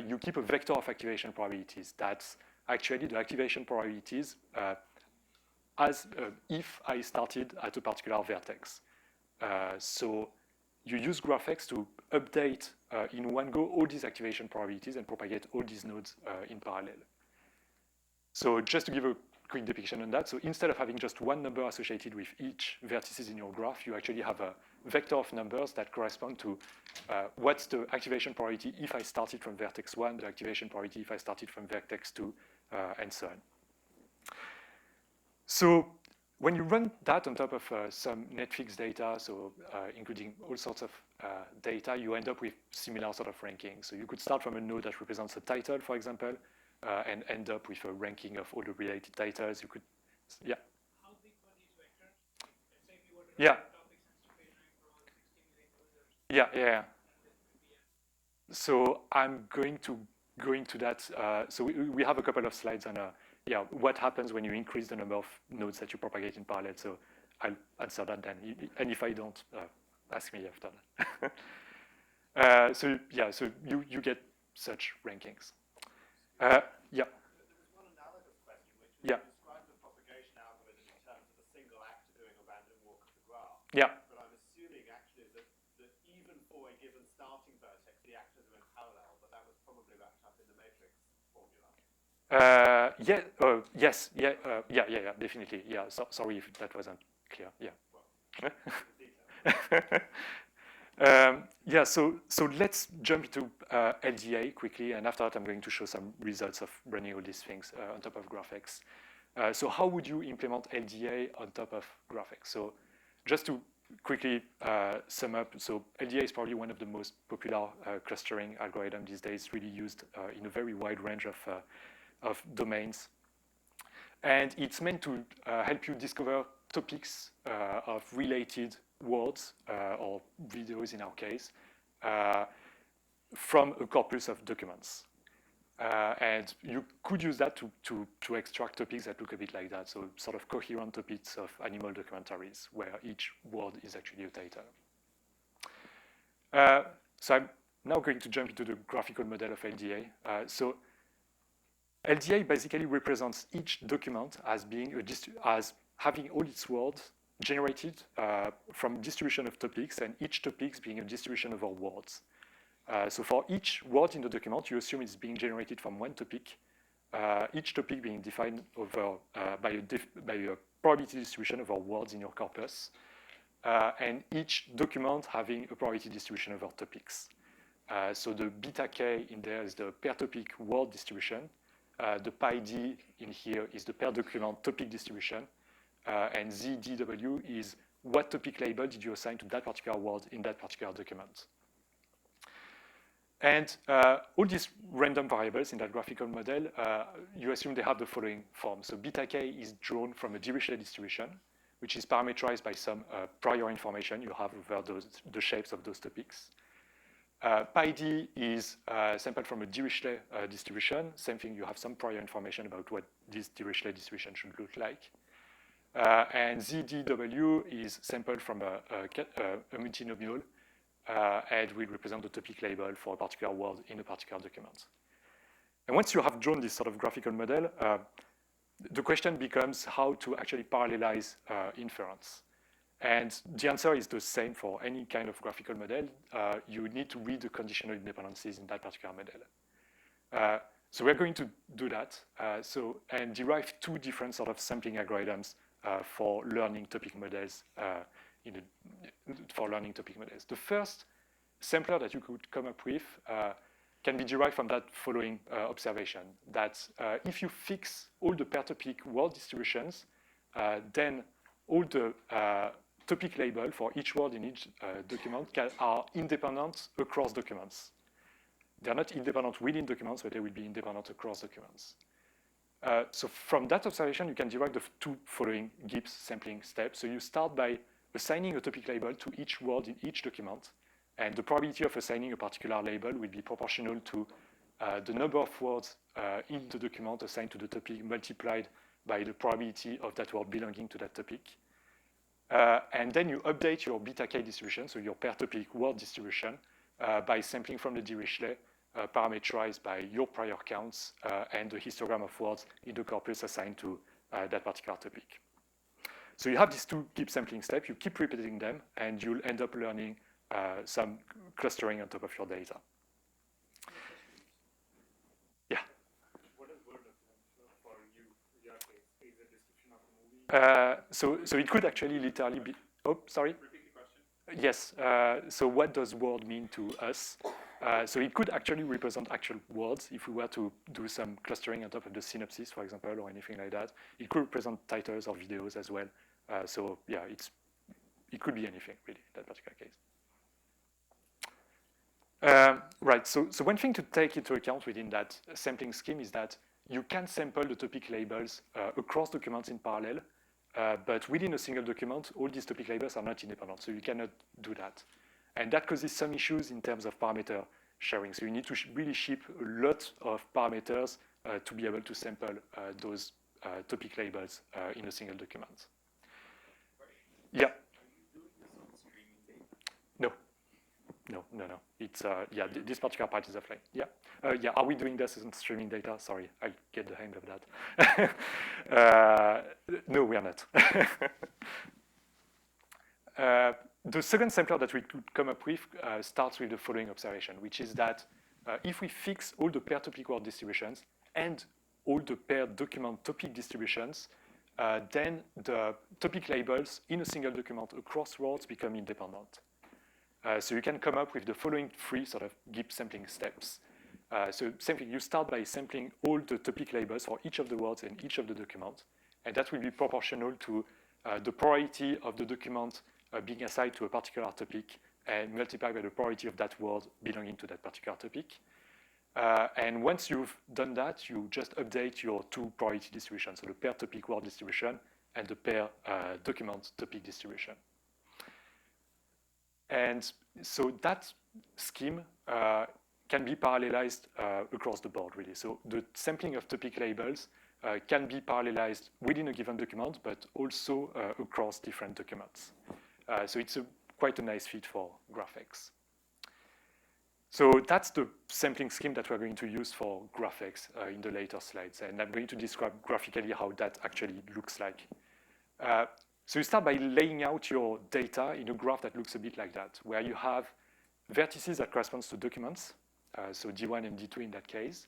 you keep a vector of activation probabilities. That's actually the activation probabilities if I started at a particular vertex. So you use GraphX to update in one go all these activation probabilities and propagate all these nodes in parallel. So just to give a quick depiction on that, so instead of having just one number associated with each vertices in your graph, you actually have a vector of numbers that correspond to what's the activation probability if I started from vertex 1, the activation probability if I started from vertex 2, and so on. So when you run that on top of some Netflix data, so including all sorts of data, you end up with similar sort of rankings. So you could start from a node that represents a title, for example, and end up with a ranking of all the related titles. You could, yeah. How big were these vectors? Let's say if you were to run topics and PageRank for all 60 million users. Yeah. So I'm going to go into that. So we have a couple of slides on what happens when you increase the number of nodes that you propagate in parallel. So I'll answer that then. And if I don't, ask me after that. So you get such rankings. There was one analogous question, which was you described the propagation algorithm in terms of a single actor doing a random walk of the graph. Yeah. But I'm assuming actually that even for a given starting vertex, the actors are in parallel, but that was probably wrapped up in the matrix formula. Yes, definitely. Yeah, sorry if that wasn't clear. Yeah. So let's jump to LDA quickly, and after that I'm going to show some results of running all these things on top of GraphX. So how would you implement LDA on top of GraphX? So just to quickly sum up, so LDA is probably one of the most popular clustering algorithms these days, really used in a very wide range of domains. And it's meant to help you discover topics of related words or videos in our case from a corpus of documents. And you could use that to extract topics that look a bit like that, so sort of coherent topics of animal documentaries where each word is actually a title. So I'm now going to jump into the graphical model of LDA. So LDA basically represents each document as being as having all its words generated from distribution of topics, and each topic being a distribution of our words. So for each word in the document, you assume it's being generated from one topic, each topic being defined over by a probability distribution of our words in your corpus, and each document having a probability distribution of our topics. So the beta k in there is the per topic word distribution. The pi d in here is the per document topic distribution, and zdw is what topic label did you assign to that particular word in that particular document. And all these random variables in that graphical model, you assume they have the following form. So beta k is drawn from a Dirichlet distribution, which is parameterized by some prior information you have over the shapes of those topics. Pi d is sampled from a Dirichlet distribution. Same thing, you have some prior information about what this Dirichlet distribution should look like. And zdw is sampled from a multinomial, and will represent the topic label for a particular word in a particular document. And once you have drawn this sort of graphical model, the question becomes how to actually parallelize inference. And the answer is the same for any kind of graphical model. You need to read the conditional dependencies in that particular model. So we're going to do that, and derive two different sort of sampling algorithms for learning topic models. The first sampler that you could come up with can be derived from that following observation, that if you fix all the per-topic word distributions, then all the topic label for each word in each document are independent across documents. They're not independent within documents, but they will be independent across documents. So from that observation, you can derive the two following Gibbs sampling steps. So you start by assigning a topic label to each word in each document. And the probability of assigning a particular label will be proportional to the number of words in the document assigned to the topic multiplied by the probability of that word belonging to that topic. And then you update your beta k distribution, so your per-topic word distribution, by sampling from the Dirichlet, parameterized by your prior counts and the histogram of words in the corpus assigned to that particular topic. So you have these two Gibbs sampling steps. You keep repeating them, and you'll end up learning some clustering on top of your data. Yeah? What does Word document for you exactly? Is it a description of a movie? So it could actually literally be, oh, sorry? Repeat the question. Yes, so what does word mean to us? So it could actually represent actual words if we were to do some clustering on top of the synopsis, for example, or anything like that. It could represent titles or videos as well. So yeah, it could be anything, really, in that particular case. Right, so one thing to take into account within that sampling scheme is that you can sample the topic labels across documents in parallel, but within a single document, all these topic labels are not independent, so you cannot do that. And that causes some issues in terms of parameter sharing. So you need to really ship a lot of parameters to be able to sample those topic labels in a single document. Yeah. No. It's yeah. This particular part is offline. Yeah. Yeah. Are we doing this in streaming data? Sorry, I get the hang of that. No, we are not. The second sampler that we could come up with starts with the following observation, which is that if we fix all the per-topic word distributions and all the per-document topic distributions, then the topic labels in a single document across words become independent. So you can come up with the following three sort of Gibbs sampling steps. So same thing, you start by sampling all the topic labels for each of the words in each of the documents, and that will be proportional to the priority of the document being assigned to a particular topic and multiplied by the priority of that word belonging to that particular topic. And once you've done that, you just update your two priority distributions, so the per-topic word distribution and the per-document topic distribution. And so that scheme can be parallelized across the board, really. So the sampling of topic labels can be parallelized within a given document, but also across different documents. So it's quite a nice fit for GraphX. So that's the sampling scheme that we're going to use for GraphX in the later slides. And I'm going to describe graphically how that actually looks like. So you start by laying out your data in a graph that looks a bit like that, where you have vertices that correspond to documents, so D1 and D2 in that case,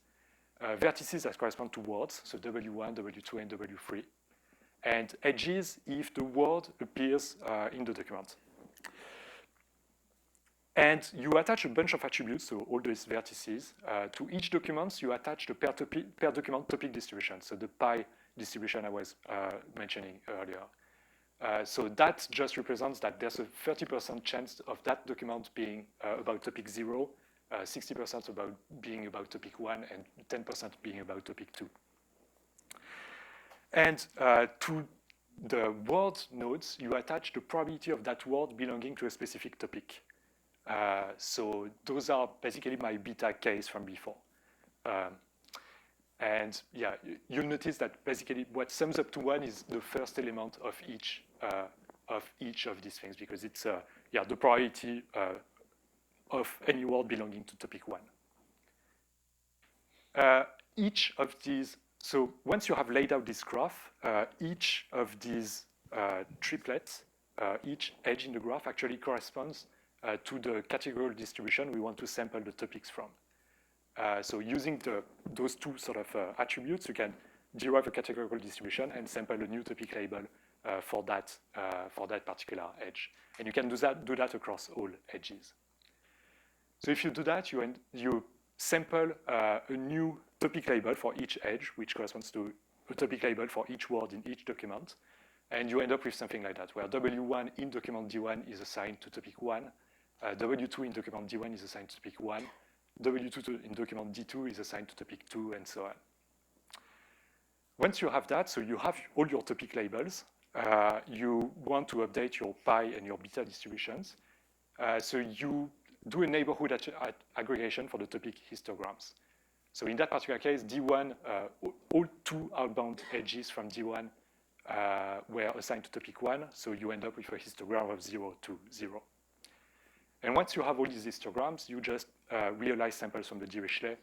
vertices that correspond to words, so W1, W2, and W3, and edges if the word appears in the document. And you attach a bunch of attributes, so all those vertices. To each document, you attach the per-document topic distribution, so the pi distribution I was mentioning earlier. So that just represents that there's a 30% chance of that document being about topic 0, 60% about being about topic 1, and 10% being about topic 2. And to the word nodes, you attach the probability of that word belonging to a specific topic. So those are basically my beta Ks from before. And yeah, you'll notice that basically what sums up to 1 is the first element of each of these things, because it's yeah, the priority of any word belonging to topic 1. Each of these, so once you have laid out this graph, each of these triplets, each edge in the graph actually corresponds to the categorical distribution we want to sample the topics from. So using those two sort of attributes, you can derive a categorical distribution and sample a new topic label for that particular edge. And you can do that across all edges. So if you do that, you sample a new topic label for each edge, which corresponds to a topic label for each word in each document. And you end up with something like that, where W1 in document D1 is assigned to topic 1, W2 in document D1 is assigned to topic 1, W2 in document D2 is assigned to topic 2, and so on. Once you have that, so you have all your topic labels, you want to update your pi and your beta distributions. So you do a neighborhood aggregation for the topic histograms. So in that particular case, D1, all 2 outbound edges from D1 were assigned to topic 1, so you end up with a histogram of 0 to 0. And once you have all these histograms, you just realize samples from the Dirichlet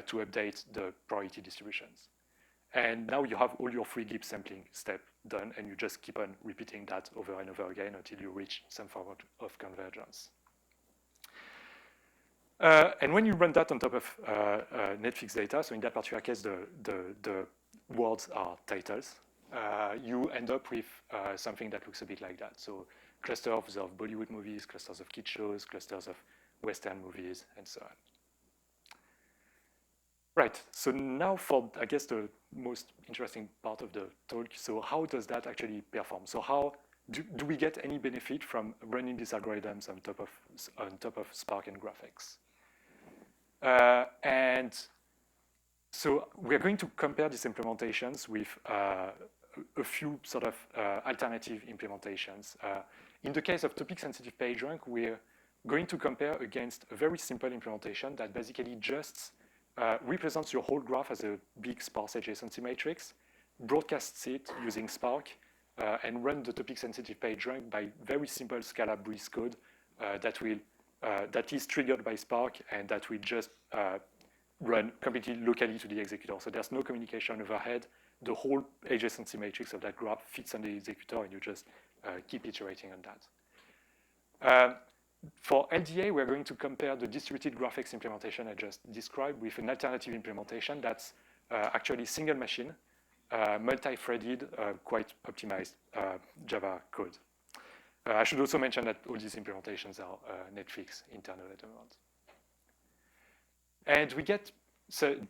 to update the priority distributions. And now you have all your free Gibbs sampling step done, and you just keep on repeating that over and over again until you reach some form of convergence. And when you run that on top of Netflix data, so in that particular case, the words are titles, you end up with something that looks a bit like that. So clusters of Bollywood movies, clusters of kid shows, clusters of Western movies, and so on. Right, so now for, I guess, the most interesting part of the talk. So how does that actually perform? So how do we get any benefit from running these algorithms on top of Spark and GraphX? And so we're going to compare these implementations with a few sort of alternative implementations. In the case of topic-sensitive PageRank, we're going to compare against a very simple implementation that basically just represents your whole graph as a big sparse adjacency matrix, broadcasts it using Spark, and run the topic-sensitive PageRank by very simple Scala breeze code that is triggered by Spark and that will just run completely locally to the executor. So there's no communication overhead. The whole adjacency matrix of that graph fits on the executor, and you just keep iterating on that. For LDA, we're going to compare the distributed GraphX implementation I just described with an alternative implementation that's actually single machine, multi-threaded, quite optimized Java code. I should also mention that all these implementations are Netflix internal at the moment. And we get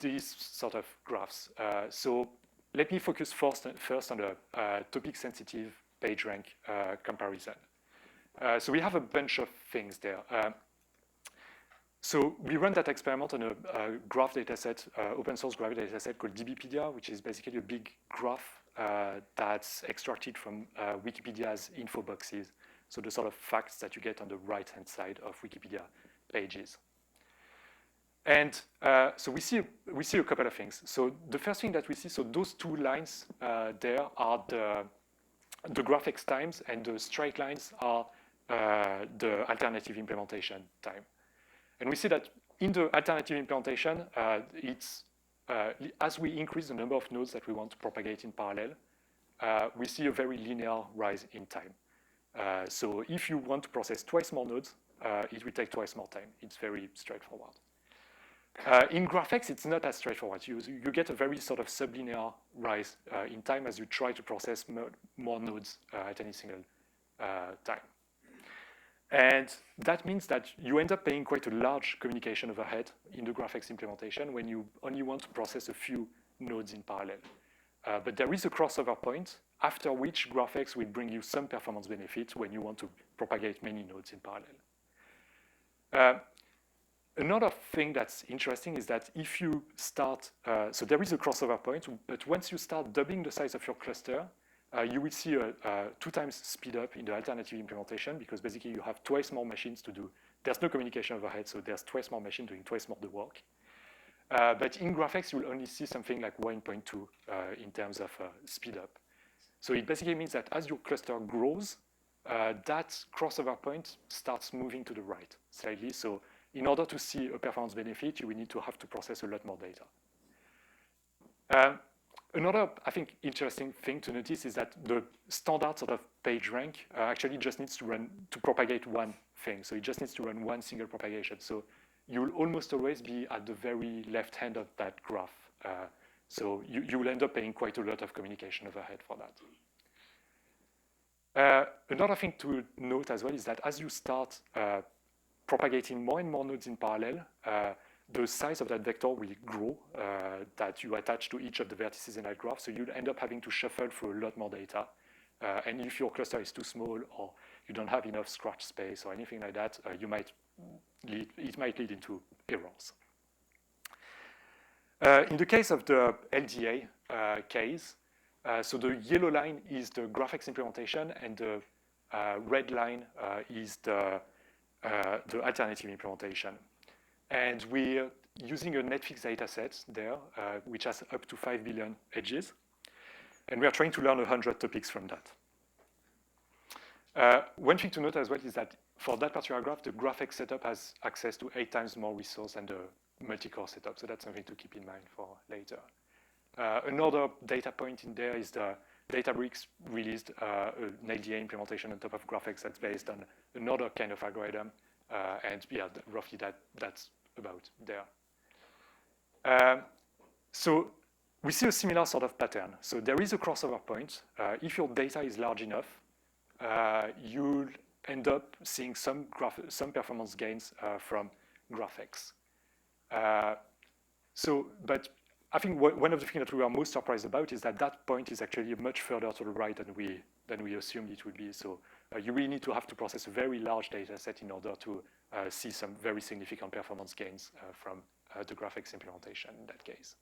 these sort of graphs. So let me focus first on the topic-sensitive PageRank comparison. So we have a bunch of things there. So we run that experiment on a graph dataset, open source graph dataset called DBpedia, which is basically a big graph that's extracted from Wikipedia's info boxes. So the sort of facts that you get on the right-hand side of Wikipedia pages. And so we see a couple of things. So the first thing that we see, so those 2 lines there are the GraphX times, and the straight lines are the alternative implementation time. And we see that in the alternative implementation, as we increase the number of nodes that we want to propagate in parallel, we see a very linear rise in time. So if you want to process twice more nodes, it will take twice more time. It's very straightforward. In GraphX, it's not as straightforward. You get a very sort of sublinear rise in time as you try to process more nodes at any single time. And that means that you end up paying quite a large communication overhead in the GraphX implementation when you only want to process a few nodes in parallel. But there is a crossover point after which GraphX will bring you some performance benefit when you want to propagate many nodes in parallel. Another thing that's interesting is that if you start, so there is a crossover point, but once you start doubling the size of your cluster, you will see a 2 times speed up in the alternative implementation, because basically you have twice more machines to do. There's no communication overhead, so there's twice more machines doing twice more the work. But in GraphX, you'll only see something like 1.2 in terms of speed up. So it basically means that as your cluster grows, that crossover point starts moving to the right slightly. So in order to see a performance benefit, you will need to have to process a lot more data. Another, I think, interesting thing to notice is that the standard sort of PageRank actually just needs to propagate one thing. So it just needs to run one single propagation. So you'll almost always be at the very left hand of that graph. So you will end up paying quite a lot of communication overhead for that. Another thing to note as well is that as you start propagating more and more nodes in parallel, the size of that vector will grow that you attach to each of the vertices in that graph. So you'll end up having to shuffle through a lot more data. And if your cluster is too small or you don't have enough scratch space or anything like that, it might lead into errors. In the case of the LDA case, so the yellow line is the GraphX implementation, and the red line is the alternative implementation. And we're using a Netflix data set there, which has up to 5 billion edges. And we are trying to learn 100 topics from that. One thing to note as well is that for that particular graph, the GraphX setup has access to 8 times more resource than the multi-core setup. So that's something to keep in mind for later. Another data point in there is the Databricks released an LDA implementation on top of GraphX that's based on another kind of algorithm. And yeah, roughly that's about there. So we see a similar sort of pattern. So there is a crossover point. If your data is large enough, you'll end up seeing some performance gains from GraphX. But I think one of the things that we are most surprised about is that that point is actually much further to the right than we assumed it would be. So you really need to have to process a very large data set in order to see some very significant performance gains from the GraphX implementation in that case.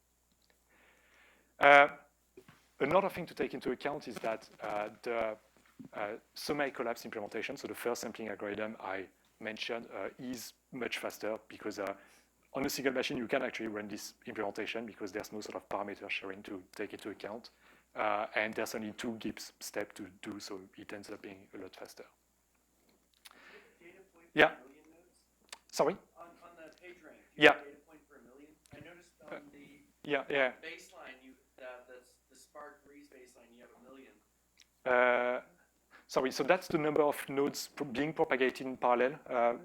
Another thing to take into account is that the semi-collapse implementation, so the first sampling algorithm I mentioned, is much faster because on a single machine, you can actually run this implementation because there's no sort of parameter sharing to take into account. And there's only 2 GIPS steps to do, so it ends up being a lot faster. Yeah. Sorry? On the page rank, yeah. Data point per million. I noticed on the baseline, the Spark Breeze baseline, you have 1 million. Sorry, so that's the number of nodes being propagated in parallel.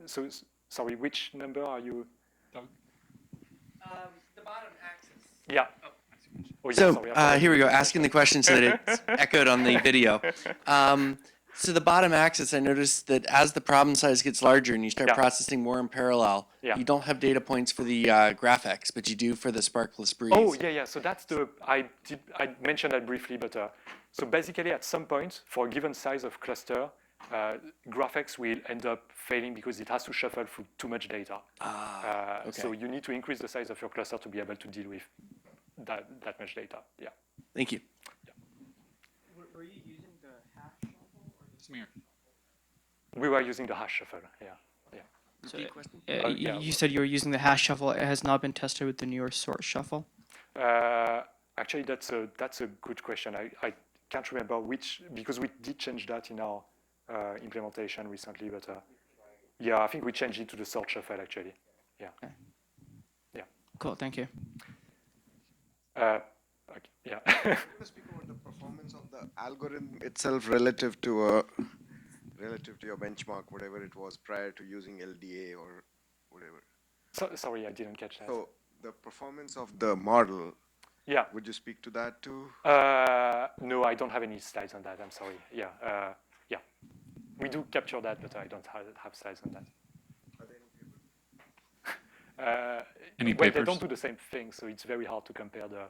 So sorry, which number are you? The bottom axis. Yeah. Oh, yeah, so here we go, asking the question so that it's echoed on the video. So the bottom axis, I noticed that as the problem size gets larger and you start processing more in parallel, you don't have data points for the GraphX, but you do for the Sparkless Breeze. Oh, yeah. So that's I mentioned that briefly, but so basically at some point for a given size of cluster, GraphX will end up failing because it has to shuffle through too much data. Okay. So you need to increase the size of your cluster to be able to deal with that much data. Yeah. Thank you. Yeah. Were you using the hash shuffle or the Smear. We were using the hash shuffle. Yeah. So, you said you were using the hash shuffle. It has not been tested with the newer sort shuffle. Actually, that's a good question. I can't remember which, because we did change that in our implementation recently, but yeah, I think we changed it to the sort shuffle actually. Yeah. Okay. Yeah. Cool. Thank you. Okay. Yeah. I'm going to speak about the performance of the algorithm itself relative to your benchmark, whatever it was prior to using LDA or whatever. Sorry, I didn't catch that. So the performance of the model. Yeah. Would you speak to that too? No, I don't have any slides on that. I'm sorry. Yeah. Yeah. We do capture that, but I don't have slides on that. Are there any well, papers? they don't do the same thing, so it's very hard to compare the.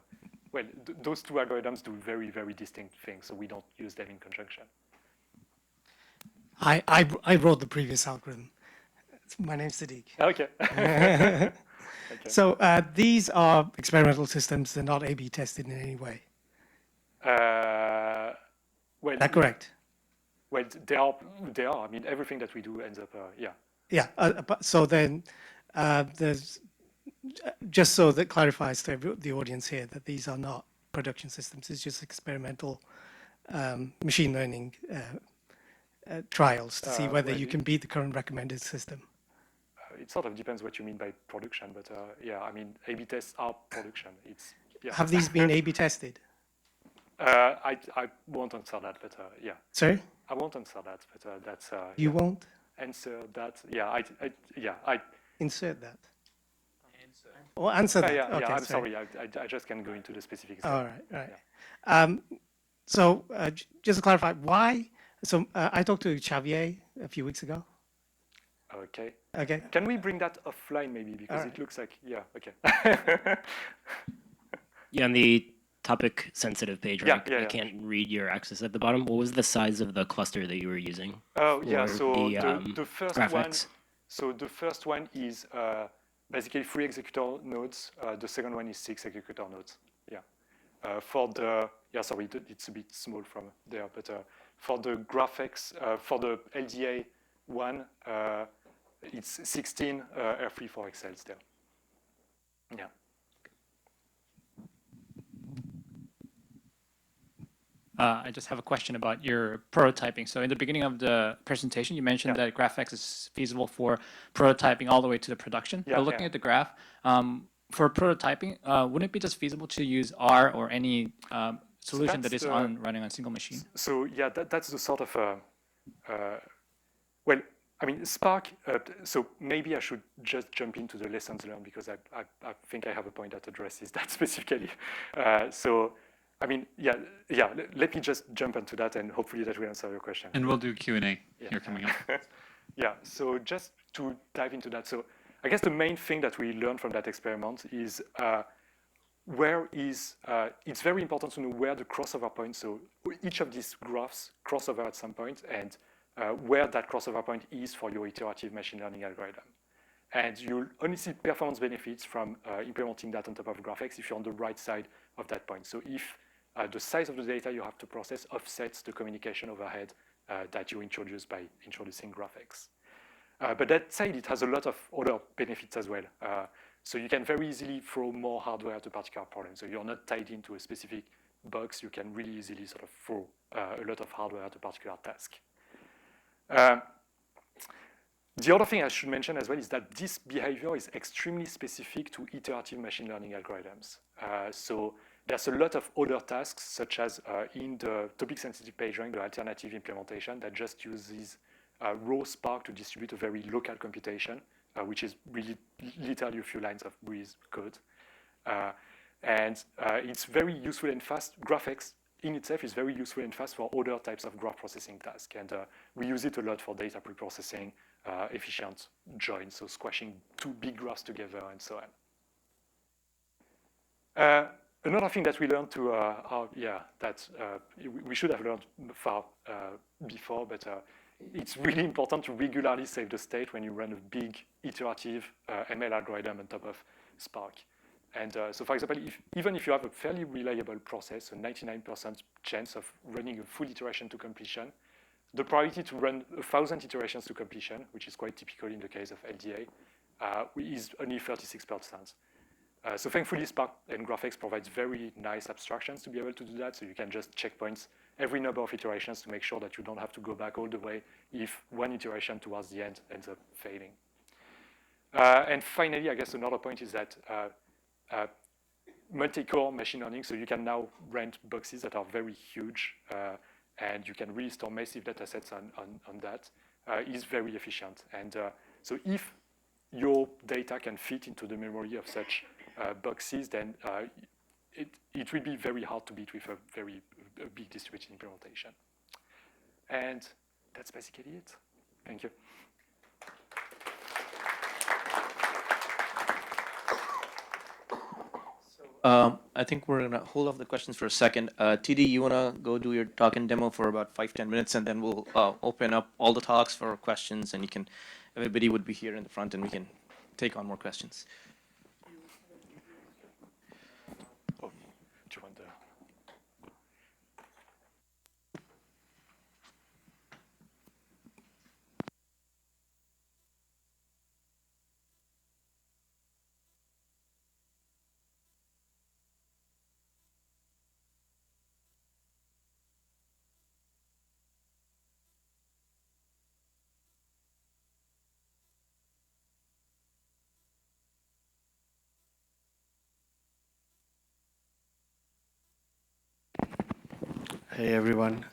Well, those 2 algorithms do very, very distinct things, so we don't use them in conjunction. I wrote the previous algorithm. My name's Sadiq. Okay. Okay. So these are experimental systems. They're not A/B tested in any way. Well, Is that correct? Well, they are. I mean, everything that we do ends up, yeah. Yeah. So then there's, just so that clarifies to the audience here that these are not production systems. It's just experimental machine learning trials to see whether you can beat the current recommended system. It sort of depends what you mean by production, but yeah, I mean, A/B tests are production. Yeah. Have these been A/B tested? I won't answer that, but yeah. Sorry? I won't answer that, but that's. You yeah. won't? Answer that. Yeah, Insert that. Or answer that. Yeah, okay, yeah, I'm sorry. I just can't go into the specifics. All right. Yeah. So just to clarify, why? So I talked to Xavier a few weeks ago. Okay. Okay. Can we bring that offline maybe, because All it looks like, yeah, okay. Yeah, on the topic sensitive page, Yeah, right? yeah, I yeah. can't read your access at the bottom. What was the size of the cluster that you were using? Oh, yeah, for so the first one, GraphX? so the first one is basically 3 executor nodes. The second one is 6 executor nodes. Yeah. For the, yeah, sorry, it's a bit small from there, but for the GraphX, for the LDA one, it's 16 R3 for Excel still. Yeah. I just have a question about your prototyping. So in the beginning of the presentation, you mentioned that GraphX is feasible for prototyping all the way to the production. Yeah, But looking yeah. at the graph, for prototyping, wouldn't it be just feasible to use R or any solution that that's is running on a single machine? So yeah, that's the sort of, well, I mean, Spark, so maybe I should just jump into the lessons learned, because I think I have a point that addresses that specifically. So, I mean, yeah, let me just jump into that, and hopefully that will answer your question. And we'll do Q&A Yeah. here coming up. Yeah, so just to dive into that. So I guess the main thing that we learned from that experiment is it's very important to know where the crossover point, so each of these graphs crossover at some point, and where that crossover point is for your iterative machine learning algorithm. And you'll only see performance benefits from implementing that on top of GraphX if you're on the right side of that point. So if the size of the data you have to process offsets the communication overhead that you introduce by introducing GraphX. But that said, it has a lot of other benefits as well. So you can very easily throw more hardware at a particular problem. So you're not tied into a specific box. You can really easily sort of throw a lot of hardware at a particular task. The other thing I should mention as well is that this behavior is extremely specific to iterative machine learning algorithms. So there's a lot of other tasks, such as in the topic-sensitive PageRank, the alternative implementation that just uses raw Spark to distribute a very local computation, which is really literally a few lines of breeze code. And it's very useful and fast. GraphX in itself is very useful and fast for other types of graph processing tasks. And we use it a lot for data preprocessing, efficient joins, so squashing 2 big graphs together, and so on. Another thing that we learned that we should have learned far before, but it's really important to regularly save the state when you run a big iterative ML algorithm on top of Spark. And so, for example, even if you have a fairly reliable process, a 99% chance of running a full iteration to completion, the probability to run 1,000 iterations to completion, which is quite typical in the case of LDA, is only 36%. So thankfully, Spark and GraphX provides very nice abstractions to be able to do that. So you can just checkpoints every number of iterations to make sure that you don't have to go back all the way if one iteration towards the end ends up failing. And finally, I guess another point is that multi-core machine learning, so you can now rent boxes that are very huge, and you can really store massive data sets on that, is very efficient. And so if your data can fit into the memory of such boxes, then it will be very hard to beat with a very big distributed implementation. And that's basically it. Thank you. I think we're gonna hold off the questions for a second. TD, you wanna go do your talk and demo for about 5-10 minutes, and then we'll open up all the talks for questions, and everybody would be here in the front, and we can take on more questions. Oh, do you want the... Hey everyone.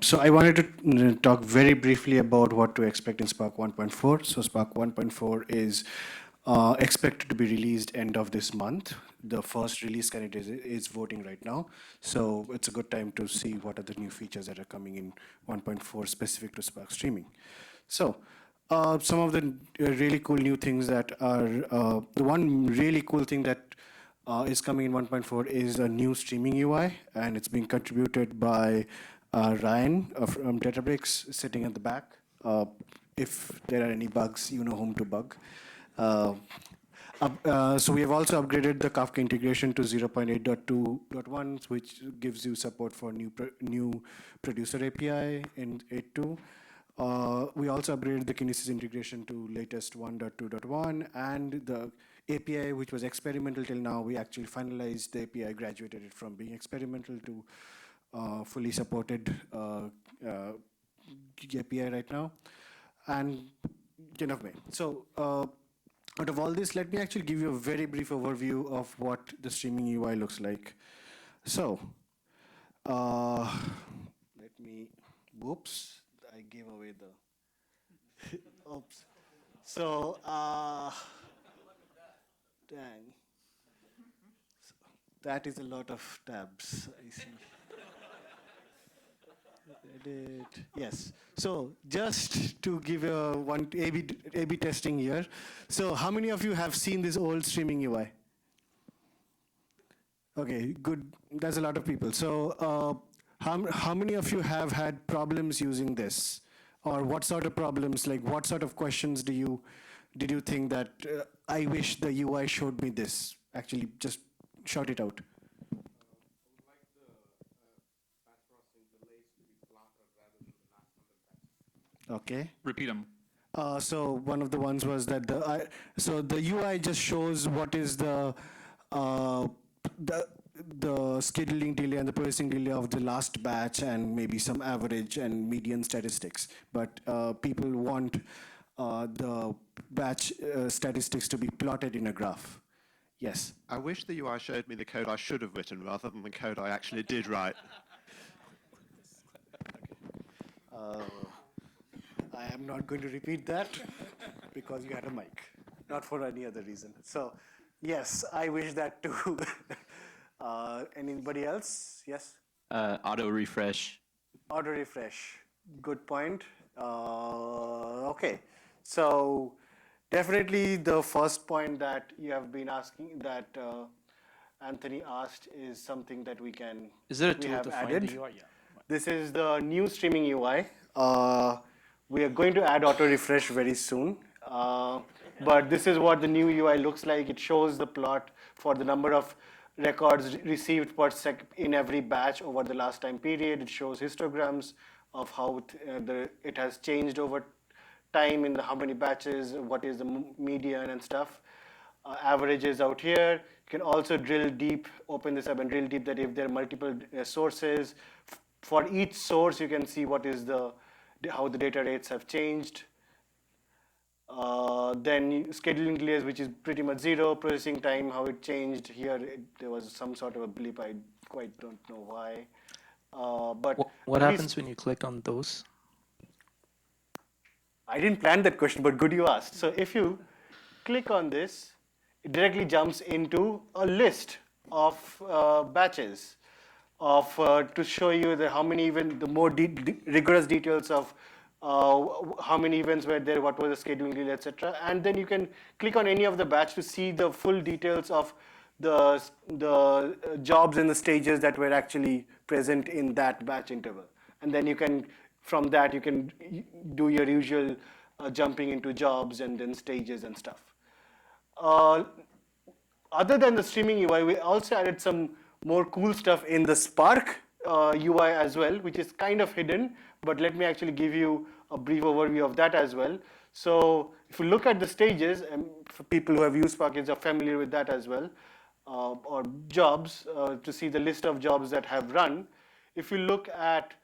So I wanted to talk very briefly about what to expect in Spark 1.4. So Spark 1.4 is expected to be released end of this month. The first release candidate is voting right now. So it's a good time to see what are the new features that are coming in 1.4 specific to Spark streaming. So Some of the really cool new things that are, the one really cool thing that is coming in 1.4 is a new streaming UI, and it's being contributed by Ryan from Databricks, sitting at the back. If there are any bugs, you know whom to bug. So we have also upgraded the Kafka integration to 0.8.2.1, which gives you support for new producer API in 8.2. We also upgraded the Kinesis integration to latest 1.2.1, and the API, which was experimental till now, we actually finalized the API, graduated it from being experimental to fully supported API right now, and end of May. So out of all this, let me actually give you a very brief overview of what the streaming UI looks like. So let me, whoops, I gave away the, oops. So, dang. So that is a lot of tabs, I see. Edit. Yes. So just to give a one A/B testing here. So how many of you have seen this old streaming UI? Okay, good. That's a lot of people. So how many of you have had problems using this? Or what sort of problems, like what sort of questions did you think that I wish the UI showed me this? Actually, just shout it out. Okay. Repeat them. So one of the ones was that so the UI just shows what is the scheduling delay and the processing delay of the last batch and maybe some average and median statistics. But people want the batch statistics to be plotted in a graph. Yes. I wish the UI showed me the code I should have written rather than the code I actually did write. I am not going to repeat that because you had a mic, not for any other reason. So, yes, I wish that too. Anybody else? Yes? Auto refresh. Auto refresh. Good point. Okay. So, definitely the first point that you have been asking, that Anthony asked, is something that we can. Is there a tool to find the UI? Yeah. This is the new streaming UI. We are going to add auto refresh very soon. But this is what the new UI looks like. It shows the plot for the number of records received per sec in every batch over the last time period. It shows histograms of how it has changed over time in how many batches, what is the median and stuff. Averages out here. You can also drill deep, open this up and drill deep, that if there are multiple sources, for each source you can see what is how the data rates have changed. Then scheduling delays, which is pretty much zero. Processing time, how it changed. Here there was some sort of a blip. I quite don't know why. But what happens when you click on those? I didn't plan that question, but good you asked. So if you click on this, it directly jumps into a list of batches to show you how many, even the more rigorous details of how many events were there, what was the scheduling delay, etc. And then you can click on any of the batch to see the full details of the jobs and the stages that were actually present in that batch interval. And then you can, from that, you can do your usual jumping into jobs and then stages and stuff. Other than the streaming UI, we also added some more cool stuff in the Spark UI as well, which is kind of hidden, but let me actually give you a brief overview of that as well. So if you look at the stages, and for people who have used Spark are familiar with that as well, or jobs, to see the list of jobs that have run. If you look at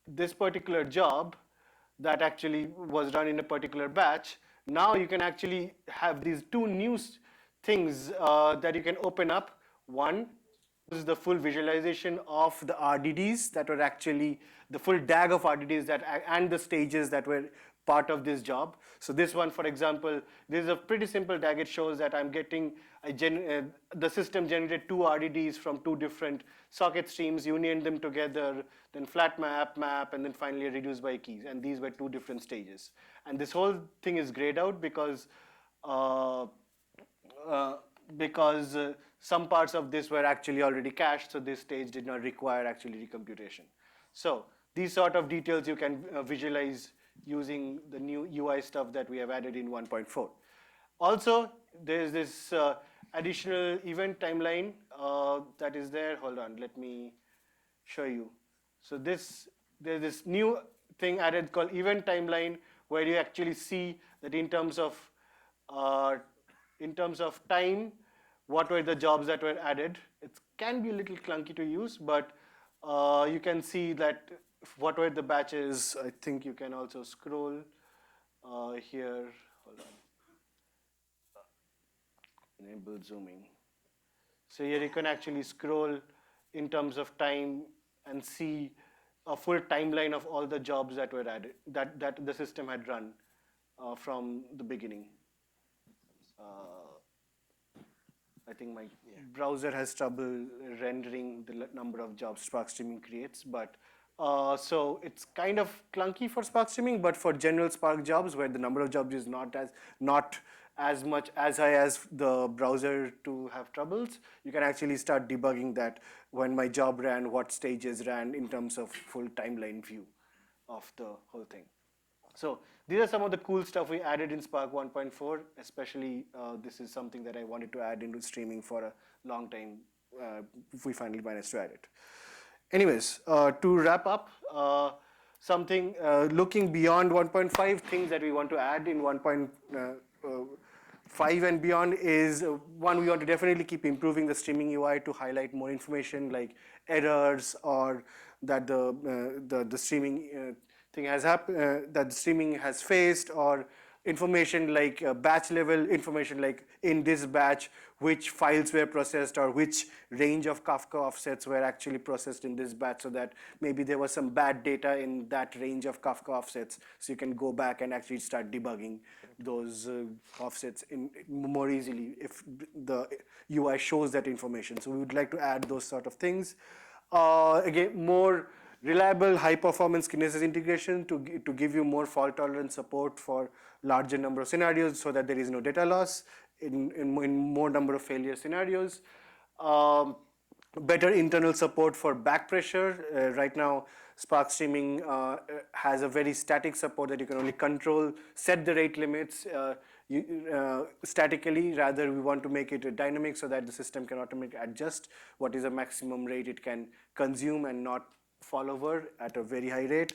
this particular job that actually was run in a particular batch, now you can actually have these two new things that you can open up. One is the full visualization of the RDDs that were actually the full DAG of RDDs and the stages that were part of this job. So this one, for example, this is a pretty simple tag. It shows that I'm getting, the system generated 2 RDDs from 2 different socket streams, union them together, then flat map, and then finally reduced by keys. And these were 2 different stages. And this whole thing is grayed out because some parts of this were actually already cached, so this stage did not require actually recomputation. So these sort of details you can visualize using the new UI stuff that we have added in 1.4. Also, there's this additional event timeline that is there. Hold on, let me show you. So there's this new thing added called event timeline, where you actually see that in terms of time, what were the jobs that were added. It can be a little clunky to use, but you can see that what were the batches. I think you can also scroll here. Hold on. Enable zooming. So here you can actually scroll in terms of time and see a full timeline of all the jobs that were added, that the system had run from the beginning. I think my browser has trouble rendering the number of jobs Spark Streaming creates, but so it's kind of clunky for Spark Streaming, but for general Spark jobs where the number of jobs is not as much as high as the browser to have troubles, you can actually start debugging that when my job ran, what stages ran in terms of full timeline view of the whole thing. So these are some of the cool stuff we added in Spark 1.4, especially this is something that I wanted to add into streaming for a long time. We finally managed to add it. Anyways, to wrap up, something looking beyond 1.5, things that we want to add in 1.5 and beyond is, one, we want to definitely keep improving the streaming UI to highlight more information like errors, or that the streaming thing has happened, that the streaming has faced, or information like batch level information, like in this batch, which files were processed or which range of Kafka offsets were actually processed in this batch, so that maybe there was some bad data in that range of Kafka offsets. So you can go back and actually start debugging those offsets more easily if the UI shows that information. So we would like to add those sort of things. Again, more reliable high-performance kinesis integration to give you more fault-tolerant support for larger number of scenarios, so that there is no data loss in more number of failure scenarios. Better internal support for back pressure. Right now, Spark Streaming has a very static support that you can only control, set the rate limits statically. Rather, we want to make it dynamic so that the system can automatically adjust what is the maximum rate it can consume and not fall over at a very high rate.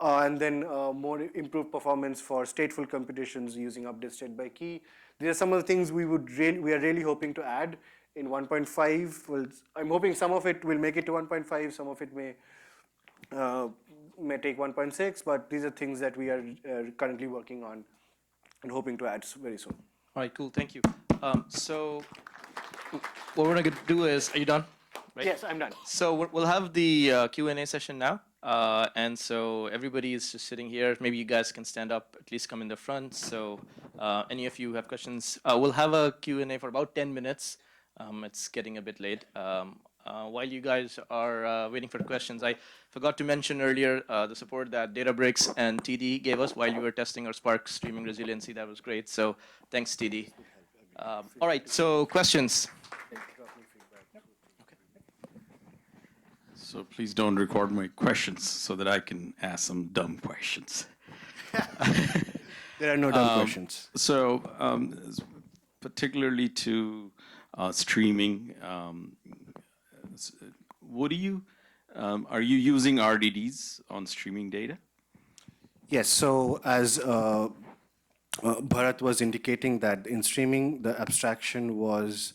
And then more improved performance for stateful computations using update state by key. These are some of the things we are really hoping to add in 1.5. Well, I'm hoping some of it will make it to 1.5, some of it may take 1.6, but these are things that we are currently working on and hoping to add very soon. All right, cool, thank you. So what we're gonna do is, are you done? Right? Yes, I'm done. So we'll have the Q&A session now. And so everybody is just sitting here. Maybe you guys can stand up, at least come in the front. So any of you have questions, we'll have a Q&A for about 10 minutes. It's getting a bit late. While you guys are waiting for the questions, I forgot to mention earlier the support that Databricks and TD gave us while we were testing our Spark streaming resiliency. That was great. So thanks, TD. All right, so questions. So please don't record my questions so that I can ask some dumb questions. There are no dumb questions. So particularly to streaming, what do you, are you using RDDs on streaming data? Yes, so as Bharat was indicating that in streaming, the abstraction was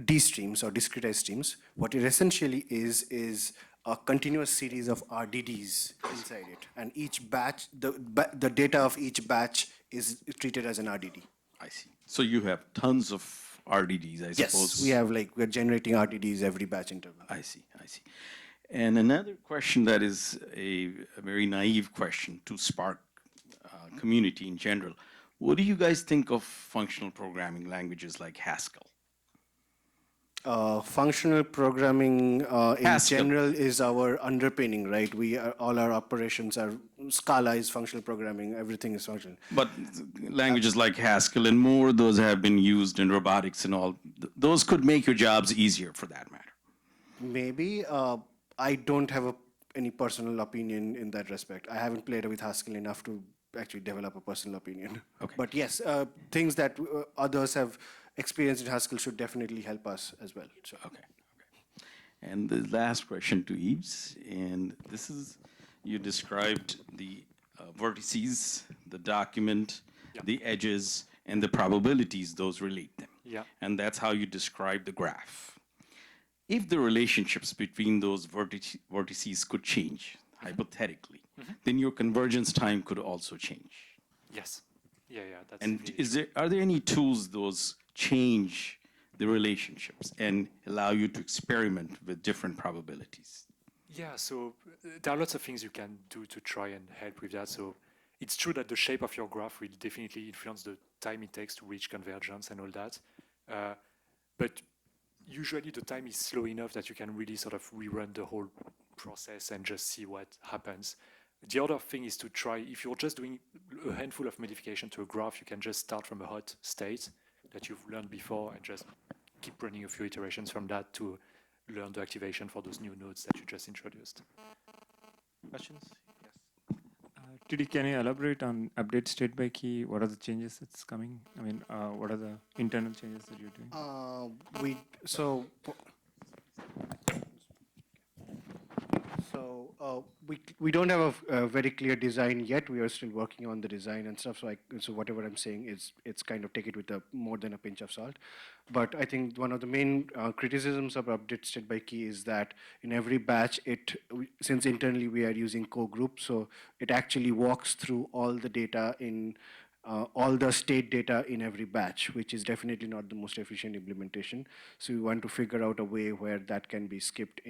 D streams or discretized streams. What it essentially is a continuous series of RDDs inside it, and each batch, the data of each batch is treated as an RDD. I see. So you have tons of RDDs, I suppose. Yes, we have we're generating RDDs every batch interval. I see. And another question that is a very naive question to Spark community in general, what do you guys think of functional programming languages like Haskell? Functional programming in Haskell. general is our underpinning, right? All our operations are Scala is functional programming. Everything is functional. But languages like Haskell and more, those have been used in robotics and all. Those could make your jobs easier, for that matter. Maybe I don't have any personal opinion in that respect. I haven't played with Haskell enough to actually develop a personal opinion. Okay. But yes, things that others have experienced in Haskell should definitely help us as well. So. Okay. And the last question to Yves, and this is, you described the vertices, the document, the edges, and the probabilities those relate them. Yeah. And that's how you describe the graph. If the relationships between those vertices could change, hypothetically, then your convergence time could also change. Yes. Yeah, that's And really are there any tools those change the relationships and allow you to experiment with different probabilities? Yeah, so there are lots of things you can do to try and help with that. So it's true that the shape of your graph will definitely influence the time it takes to reach convergence and all that. But usually the time is slow enough that you can really sort of rerun the whole process and just see what happens. The other thing is to try, if you're just doing a handful of modification to a graph, you can just start from a hot state that you've learned before and just keep running a few iterations from that to learn the activation for those new nodes that you just introduced. Questions? TD, can you elaborate on update state by key? What are the changes that's coming? I mean, what are the internal changes that you're doing? We don't have a very clear design yet. We are still working on the design and stuff. So whatever I'm saying is, it's kind of take it with more than a pinch of salt. But I think one of the main criticisms of update state by key is that in every batch, since internally we are using co-group, so it actually walks through all the data in all the state data in every batch, which is definitely not the most efficient implementation. So we want to figure out a way where that can be skipped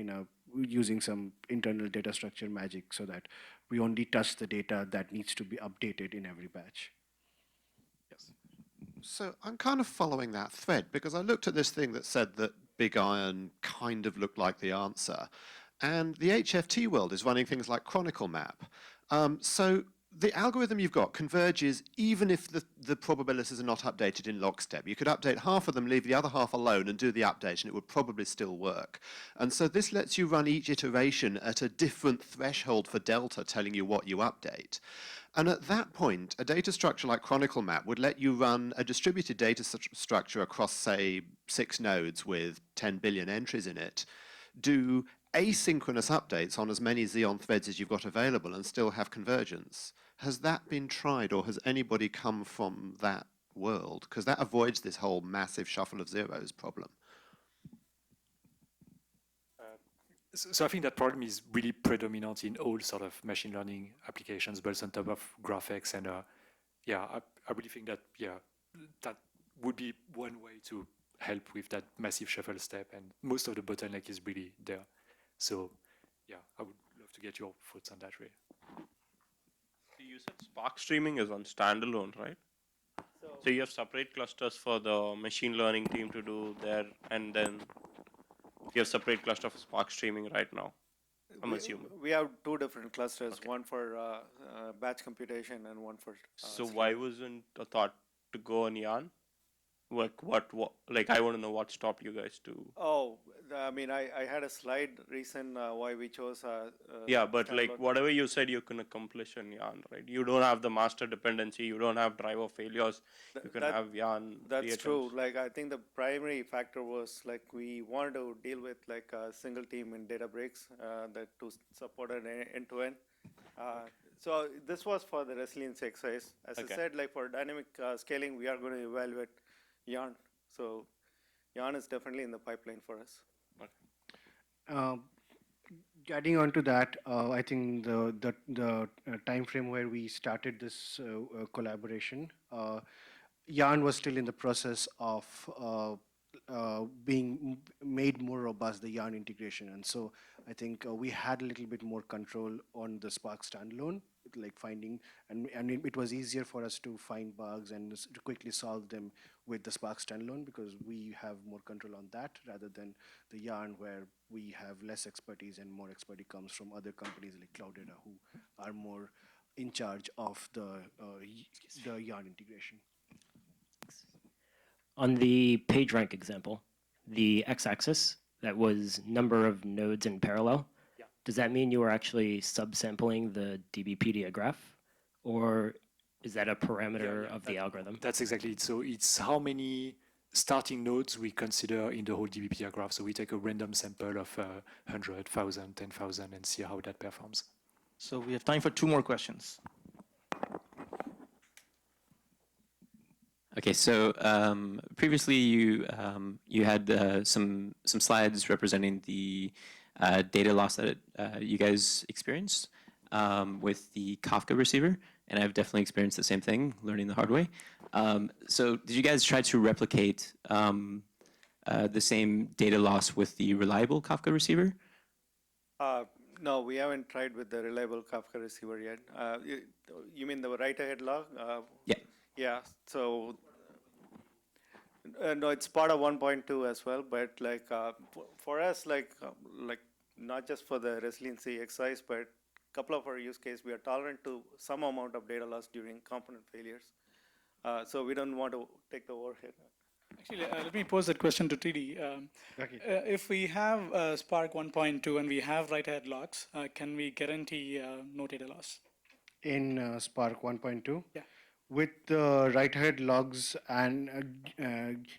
using some internal data structure magic so that we only touch the data that needs to be updated in every batch. So I'm kind of following that thread because I looked at this thing that said that big iron kind of looked like the answer. And the HFT world is running things like Chronicle Map. So the algorithm you've got converges even if the probabilities are not updated in lockstep. You could update half of them, leave the other half alone, and do the update, and it would probably still work. And so this lets you run each iteration at a different threshold for delta, telling you what you update. And at that point, a data structure like Chronicle Map would let you run a distributed data structure across, say, 6 nodes with 10 billion entries in it, do asynchronous updates on as many Xeon threads as you've got available and still have convergence. Has that been tried, or has anybody come from that world? Because that avoids this whole massive shuffle of zeros problem. So I think that problem is really predominant in all sort of machine learning applications built on top of GraphX. And yeah, I really think that, yeah, that would be one way to help with that massive shuffle step. And most of the bottleneck is really there. So yeah, I would love to get your thoughts on that, Ray. You said Spark streaming is on standalone, right? So you have separate clusters for the machine learning team to do there, and then you have separate cluster for Spark streaming right now, I'm assuming. We have 2 different clusters, one for batch computation and one for... So why wasn't a thought to go on Yarn? Like I want to know what stopped you guys to... Oh, I mean, I had a slide reason why we chose... yeah, but like whatever you said you can accomplish in Yarn, right? You don't have the master dependency, you don't have driver failures, you can have Yarn. That's true. Like I think the primary factor was like we wanted to deal with like a single team in Databricks that to support an end-to-end. So this was for the resiliency exercise. As I said, like for dynamic scaling, we are going to evaluate Yarn. So Yarn is definitely in the pipeline for us. Adding on to that, I think the time frame where we started this collaboration, Yarn was still in the process of being made more robust, the Yarn integration. And so I think we had a little bit more control on the Spark standalone like finding, and it was easier for us to find bugs and to quickly solve them with the Spark standalone because we have more control on that rather than the Yarn where we have less expertise and more expertise comes from other companies like Cloudera who are more in charge of the Yarn integration. On the PageRank example, the x-axis, that was number of nodes in parallel. Yeah. Does that mean you were actually subsampling the dbpedia graph? Or is that a parameter of the algorithm? That's exactly it. So it's how many starting nodes we consider in the whole dbpedia graph. So we take a random sample of 100, 1,000, 10,000 and see how that performs. So we have time for 2 more questions. Okay, so previously you had some slides representing the data loss that you guys experienced with the Kafka receiver, and I've definitely experienced the same thing, learning the hard way. So did you guys try to replicate the same data loss with the reliable Kafka receiver? No, we haven't tried with the reliable Kafka receiver yet. You mean the write-ahead log? Yeah. Yeah. So no, it's part of 1.2 as well. But like for us, like not just for the resiliency exercise, but a couple of our use cases, we are tolerant to some amount of data loss during component failures. So we don't want to take the overhead. Actually, let me pose that question to TD. Okay. If we have Spark 1.2 and we have write-ahead logs, can we guarantee no data loss? In Spark 1.2? Yeah. With the write-ahead logs and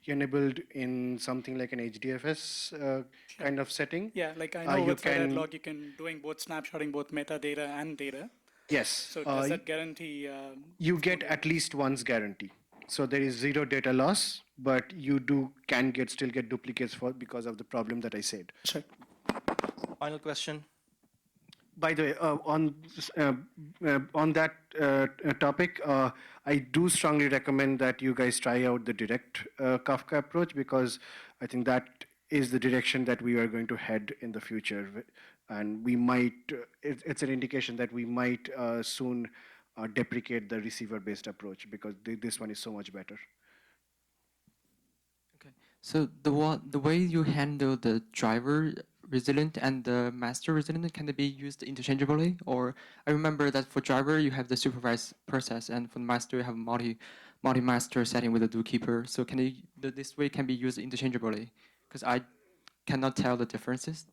enabled in something like an HDFS kind of setting. Yeah, like I know with write-ahead log, you can doing both snapshotting both metadata and data. Yes. So does that guarantee? You get at least once guarantee. So there is 0 data loss, but you can still get duplicates because of the problem that I said. Sure. Final question. By the way, on that topic, I do strongly recommend that you guys try out the direct Kafka approach because I think that is the direction that we are going to head in the future. And we might, it's an indication that we might soon deprecate the receiver-based approach because this one is so much better. Okay. So the way you handle the driver resilient and the master resilient, can they be used interchangeably? Or I remember that for driver you have the supervised process, and for the master you have multi-master setting with the zookeeper. So this way can be used interchangeably? Because I cannot tell the differences.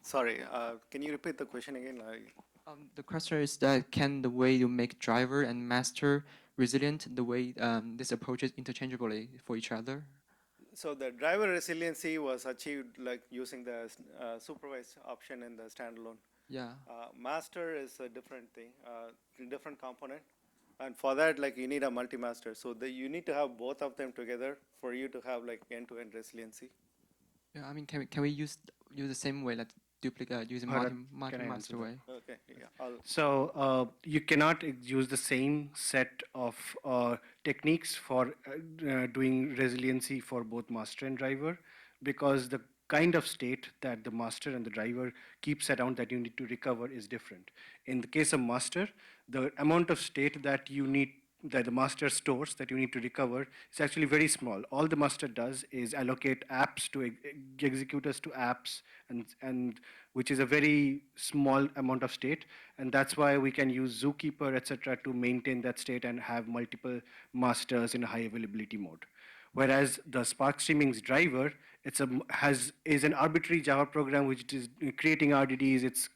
Sorry, can you repeat the question again? The question is that can the way you make driver and master resilient, the way this approaches interchangeably for each other? So the driver resiliency was achieved like using the supervised option in the standalone. Yeah. Master is a different thing, different component. And for that, like you need a multi-master. So you need to have both of them together for you to have like end-to-end resiliency. Yeah, I mean, can we use the same way, like duplicate using multi-master way? Okay, yeah. So you cannot use the same set of techniques for doing resiliency for both master and driver because the kind of state that the master and the driver keeps around that you need to recover is different. In the case of master, the amount of state that the master stores that you need to recover is actually very small. All the master does is allocate apps to executors to apps, and which is a very small amount of state, and that's why we can use zookeeper, etc., to maintain that state and have multiple masters in a high availability mode. Whereas the Spark Streaming's driver, is an arbitrary Java program which is creating RDDs. It's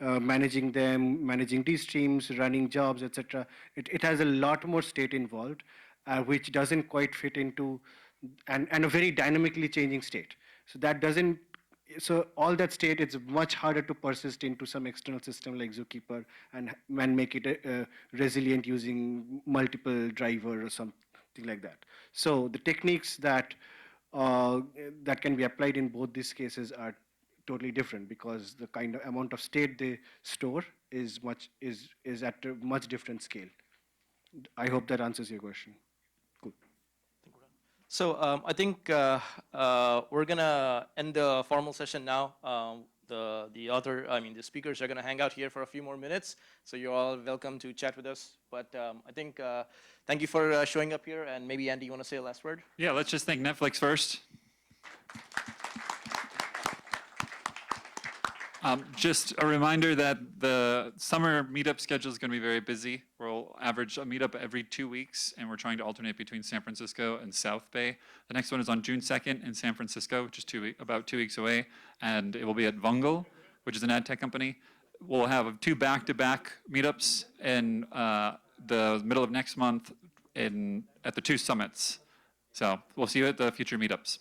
managing them, managing these streams, running jobs, etc. It has a lot more state involved, which doesn't quite fit into, and a very dynamically changing state. So that doesn't, so all that state, it's much harder to persist into some external system like Zookeeper and make it resilient using multiple driver or something like that. So the techniques that that can be applied in both these cases are totally different because the kind of amount of state they store is at a much different scale. I hope that answers your question. Cool. So I think we're gonna end the formal session now. The speakers are gonna hang out here for a few more minutes. So you're all welcome to chat with us. But I think thank you for showing up here. And maybe Andy, you want to say a last word? Yeah, let's just thank Netflix first. Just a reminder that the summer meetup schedule is going to be very busy. We'll average a meetup every 2 weeks, and we're trying to alternate between San Francisco and South Bay. The next one is on June 2nd in San Francisco, which is about 2 weeks away, and it will be at Vungle, which is an ad tech company. We'll have 2 back-to-back meetups in the middle of next month at the 2 summits. So we'll see you at the future meetups.